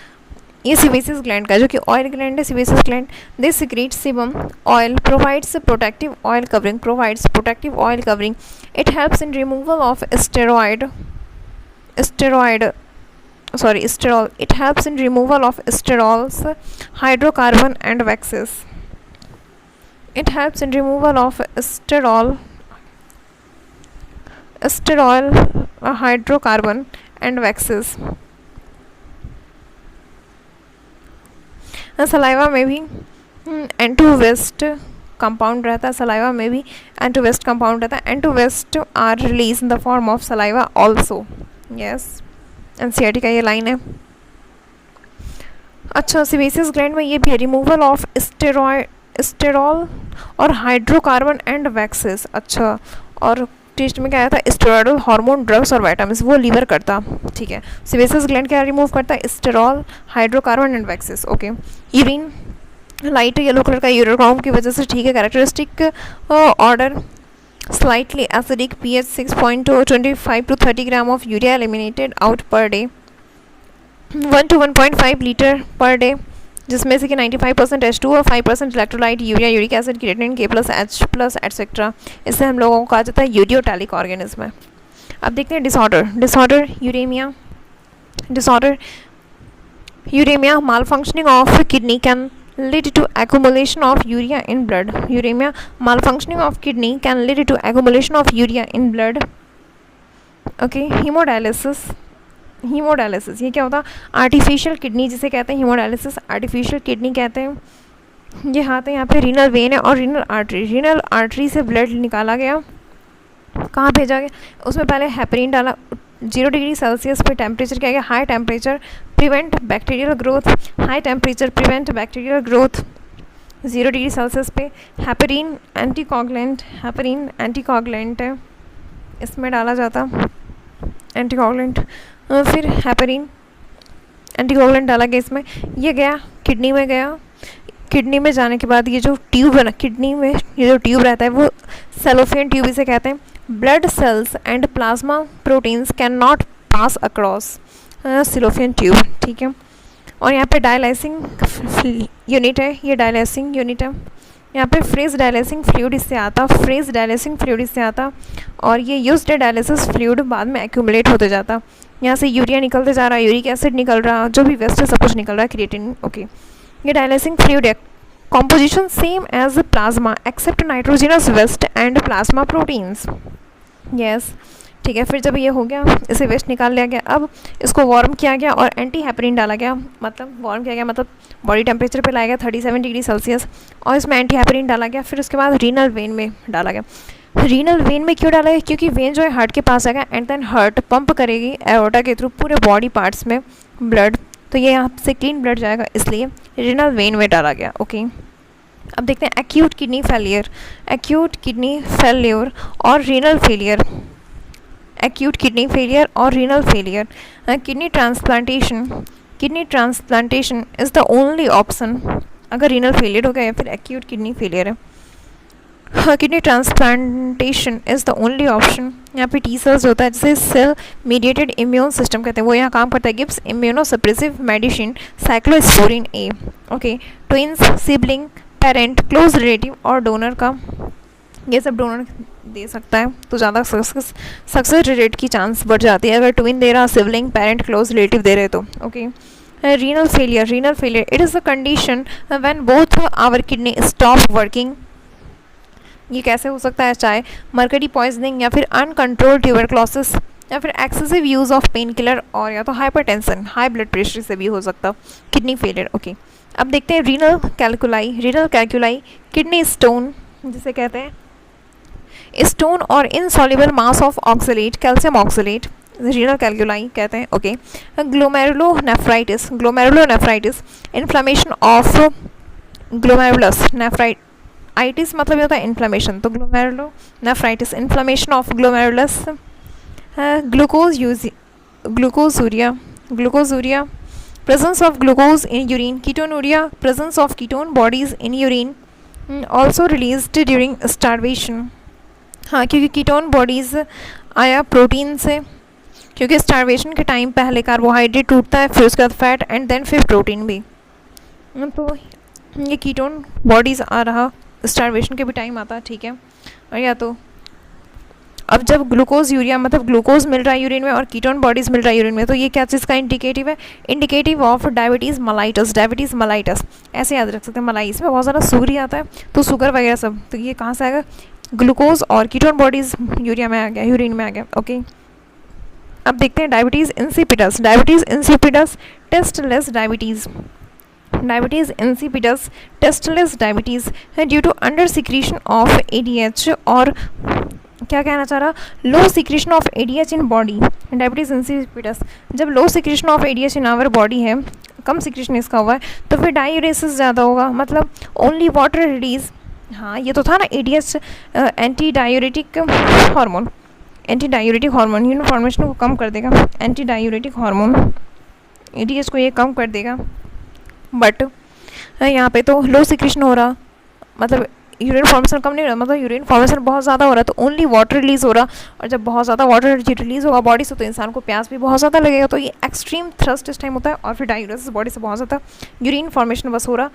ये सीबेसियस ग्लैंड का जो कि ऑयल ग्लैंड है, sebaceous gland, they secrete sebum oil, provides protective oil covering, it helps in removal of sterol, it helps in removal of sterols, hydrocarbon and waxes. It helps in removal of sterol, hydrocarbon and waxes. Saliva में भी एंटो waste compound रहता है, saliva में भी एंटो waste compound रहता है, एंटो waste are release in the form of saliva also. Yes, NCERT का ये लाइन है। अच्छा, सीबेसियस ग्लैंड में ये भी है, रिमूवल ऑफ स्टेरॉल और हाइड्रोकार्बन एंड वैक्सेस। अच्छा, और टेस्ट में क्या आया था, स्टेरॉयडल हार्मोन, ड्रग्स और वाइटामिन, वो लीवर करता। ठीक है, सीबेसियस ग्लैंड क्या रिमूव करता है, sterol, hydrocarbon and waxes. Okay, urine light yellow colour का यूरोक्रॉम की वजह से। ठीक है, characteristic order slightly acidic, pH 6.25 to 30 gram of urea eliminated out पर day, 1 to 1.5 litre per day, जिसमें से कि 95% H2 और 5% electrolyte, urea, uric acid, creatinine, K+H+ etcetera. इससे हम लोगों को कहा जाता है यूरियोटैलिक ऑर्गेनिज्म है। अब देखते हैं disorder uremia malfunctioning of kidney can lead to accumulation of urea in blood. Uremia malfunctioning of kidney can lead to accumulation of urea in blood. Okay, hemodialysis ये क्या होता है, आर्टिफिशियल किडनी जिसे कहते हैं, हीमोडायलिसिस आर्टिफिशियल किडनी कहते हैं। ये हाथ है, यहाँ पे रीनल वेन है और रीनल आर्टरी से ब्लड निकाला गया, कहाँ भेजा गया, उसमें पहले हेपरिन डाला, 0 डिग्री सेल्सियस पे टेम्परेचर क्या गया, high temperature prevent bacterial growth, 0 degree Celsius पे हेपरिन एंटीकोगुलेंट है, इसमें डाला जाता एंटीकोगुलेंट, फिर हेपरिन एंटीकोगुलेंट डाला गया इसमें, ये गया किडनी में गया, किडनी में जाने के बाद ये जो ट्यूब है ना, किडनी में ये जो ट्यूब रहता है वो सेलोफियन ट्यूब इसे कहते हैं। Blood cells and plasma proteins can not pass across cellophane tube. ठीक है, और यहाँ पे डायलाइसिंग यूनिट है, ये डायलाइसिंग यूनिट है, यहाँ पे फ्रेज डायलाइसिंग फ्लूइड इससे आता, और ये यूज्ड डायलिसिस फ्लूइड बाद में एक्यूमुलेट होते जाता, यहाँ से यूरिया निकलते जा रहा है, यूरिक एसिड निकल रहा, जो भी वेस्ट है सब कुछ निकल रहा है, क्रिएटिनिन। ओके, ये डायलाइसिंग फ्लूइड है, composition same as plasma except nitrogenous waste and plasma proteins. Yes, ठीक है, फिर जब ये हो गया, इसे वेस्ट निकाल लिया गया, अब इसको वार्म किया गया और एंटी हेपरिन डाला गया, मतलब वार्म किया गया मतलब बॉडी टेम्परेचर पे लाया गया 37 डिग्री सेल्सियस, और इसमें एंटी हेपरिन डाला गया। फिर उसके बाद रीनल वेन में डाला गया। रीनल वेन में क्यों डाला है, क्योंकि वेन जो है हार्ट के पास आएगा एंड देन हार्ट पंप करेगी एओर्टा के थ्रू पूरे बॉडी पार्ट्स में ब्लड, तो ये यहाँ से क्लीन ब्लड जाएगा, इसलिए रीनल वेन में डाला गया। ओके, अब देखते हैं एक्यूट किडनी फेलियर और renal failure. Kidney transplantation is the only option अगर रीनल फेलियर हो गया या फिर एक्यूट किडनी फेलियर है। Kidney transplantation is the only option. यहाँ पे टी सेल्स होता है जिसे सेल मीडिएटेड इम्यून सिस्टम कहते हैं, वो यहाँ काम करता है, gives immunosuppressive medicine cyclosporin A. Okay, twins, sibling, parent, close relative और डोनर का, ये सब डोनर दे सकता है तो ज़्यादा सक्सेस रेट की चांस बढ़ जाती है अगर ट्विन दे रहा, सिबलिंग, पेरेंट, क्लोज रिलेटिव दे रहे तो। Okay, renal failure it is a condition when both our kidney stop working. ये कैसे हो सकता है, चाहे मर्करी पॉइजनिंग या फिर अनकंट्रोल्ड ट्यूबरक्लोसिस या फिर excessive use of pain killer और या तो हाइपरटेंशन, हाई ब्लड प्रेशर से भी हो सकता किडनी फेलियर। ओके, अब देखते हैं रीनल कैल्कुलाई किडनी स्टोन जिसे कहते हैं, स्टोन और insoluble mass of oxalate, calcium oxalate, renal calculi कहते हैं। Okay, glomerulonephritis, inflammation of glomerulus, nephritis मतलब ये होता है इन्फ्लेमेशन, तो glomerulonephritis, inflammation of glomerulus, glucosuria, presence of glucose in urine, ketonuria, presence of ketone bodies in urine, also released during starvation. हाँ, क्योंकि ketone bodies आया प्रोटीन से, क्योंकि स्टारवेशन के टाइम पहले कार्बोहाइड्रेट टूटता है, फिर उसके बाद फैट एंड देन फिर प्रोटीन भी। तो ये कीटोन बॉडीज़ आ रहा स्टारवेशन के भी टाइम आता है, ठीक है। और या तो अब जब ग्लूकोज यूरिया मतलब ग्लूकोज मिल रहा है यूरिन में और कीटोन बॉडीज़ मिल रहा है यूरिन में, तो ये क्या चीज़ का इंडिकेटिव है? Indicative of diabetes mellitus. Diabetes mellitus ऐसे याद रख सकते हैं। मलाई इसमें बहुत ज़्यादा शुगर ही आता है, तो शुगर वगैरह सब, तो ये कहाँ से आएगा? ग्लूकोज और कीटोन बॉडीज़ यूरिया में आ गया, यूरिन में आ गया, ओके। अब देखते हैं diabetes insipidus. Diabetes insipidus tasteless diabetes. Diabetes insipidus tasteless diabetes है due to under secretion of ADH, और क्या कहना चाह रहा? Low secretion of ADH in body. Diabetes insipidus, जब low secretion of ADH in our body है, कम secretion इसका हुआ है, तो फिर डायूरेसिस ज़्यादा होगा, मतलब ओनली वाटर रिलीज। हाँ, ये तो था ना ADH anti diuretic hormone. Anti diuretic hormone urine formation को कम कर देगा। एंटी डायूरेटिक हार्मोन एडीएच को ये कम कर देगा, बट यहाँ पे तो लो सिक्रीशन हो रहा, मतलब यूरिन फॉर्मेशन कम नहीं हो रहा, मतलब यूरिन फॉर्मेशन बहुत ज़्यादा हो रहा, तो ओनली वाटर रिलीज़ हो रहा। और जब बहुत ज़्यादा वाटर रिलीज़ होगा बॉडी से, तो इंसान को प्यास भी बहुत ज़्यादा लगेगा, तो ये एक्सट्रीम थ्रस्ट इस टाइम होता है, और फिर डायूरेसिस बॉडी से बहुत ज़्यादा यूरिन फॉर्मेशन बस हो रहा।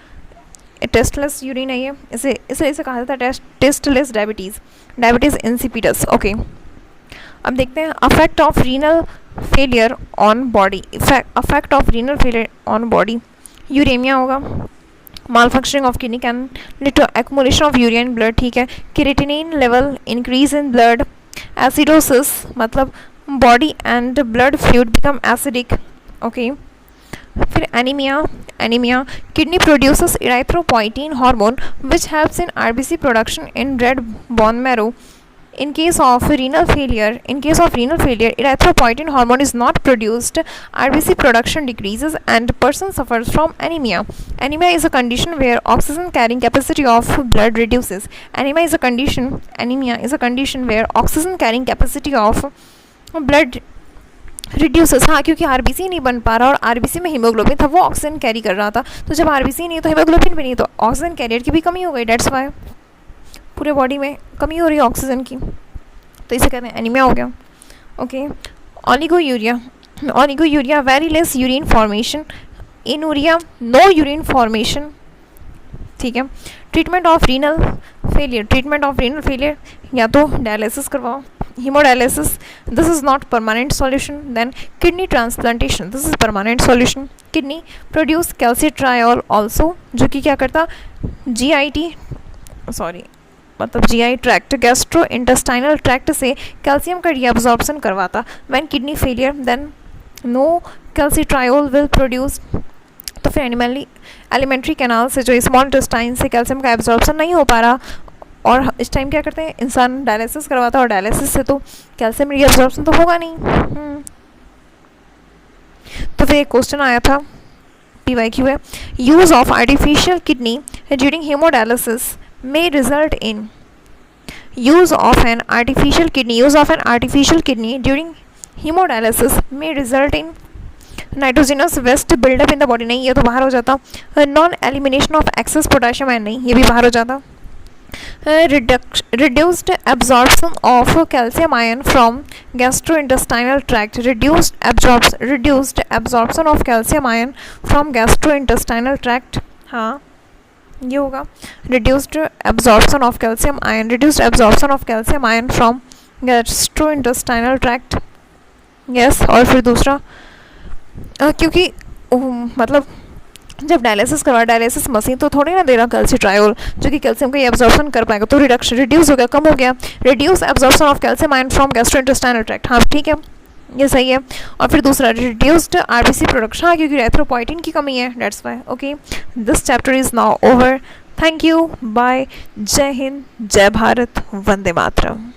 टेस्टलेस यूरिन है ये, इसे कहा जाता है tasteless diabetes. Diabetes insipidus, okay. अब देखते हैं affect of renal failure on body. Affect of renal failure on body, uremia होगा, malfunctioning of kidney can lead to accumulation of urea in blood, ठीक है। creatinine level increase in blood, acidosis मतलब body and blood fluid become acidic, okay। फिर anemia kidney produces erythropoietin hormone which helps in RBC production in red bone marrow. In case of renal failure, erythropoietin hormone is not produced, RBC production decreases, and person suffers from anemia. Anemia is a condition where oxygen carrying capacity of blood reduces. Anemia is a condition where oxygen carrying capacity of blood reduces. हाँ, क्योंकि RBC नहीं बन पा रहा, और RBC में haemoglobin था, वो ऑक्सीजन कैरी कर रहा था, तो जब आरबीसी नहीं है तो हीमोग्लोबिन भी नहीं, तो ऑक्सीजन कैरियर की भी कमी हो गई, डेट्स वाई पूरे बॉडी में कमी हो रही है ऑक्सीजन की, तो इसे कहते हैं एनीमिया हो गया, okay. Oliguria very less urine formation, anuria no urine formation, ठीक है। ट्रीटमेंट ऑफ रीनल फेलियर या तो डायलिसिस करवाओ, haemodialysis, this is not permanent solution. Then kidney transplantation, this is permanent solution. Kidney produce calcitriol also, जो कि क्या करता? GI tract, gastrointestinal tract से कैल्शियम का रीअब्जॉर्प्शन करवाता। When kidney failure then no calcitriol will produce, तो फिर alimentary canal से जो स्मॉल इंटेस्टाइन से कैल्शियम का एब्जॉर्प्शन नहीं हो पा रहा, और इस टाइम क्या करते हैं इंसान? डायलिसिस करवाता है, और डायलिसिस से तो कैल्शियम रीअब्जॉर्प्शन तो होगा नहीं। तो फिर एक क्वेश्चन आया था, PYQ है, use of artificial kidney during hemodialysis may result in use of an artificial kidney during hemodialysis may result in nitrogenous waste buildup in the body, नहीं ये तो बाहर हो जाता। non elimination of excess potassium ion, नहीं ये भी बाहर हो जाता। reduced absorption of calcium ion from gastrointestinal tract, reduced absorption of calcium ion from gastrointestinal tract, हाँ ये होगा। reduced absorption of calcium ion from gastrointestinal tract, yes। और फिर दूसरा क्योंकि मतलब जब डायलिसिस मशीन तो थोड़ी ना दे रहा कैल्सिट्रायोल, जो कि कैल्शियम का ये एब्जॉर्प्शन कर पाएगा, तो रिड्यूस हो गया, कम हो गया। Reduce absorption of calcium ion from gastrointestinal tract, हाँ ठीक है, ये सही है। और फिर दूसरा रिड्यूस्ड आरबीसी प्रोडक्शन, हाँ क्योंकि एरिथ्रोपोइटिन की कमी है, that's why, okay. This chapter is now over. Thank you, bye, जय हिंद, जय भारत, वंदे मातरम।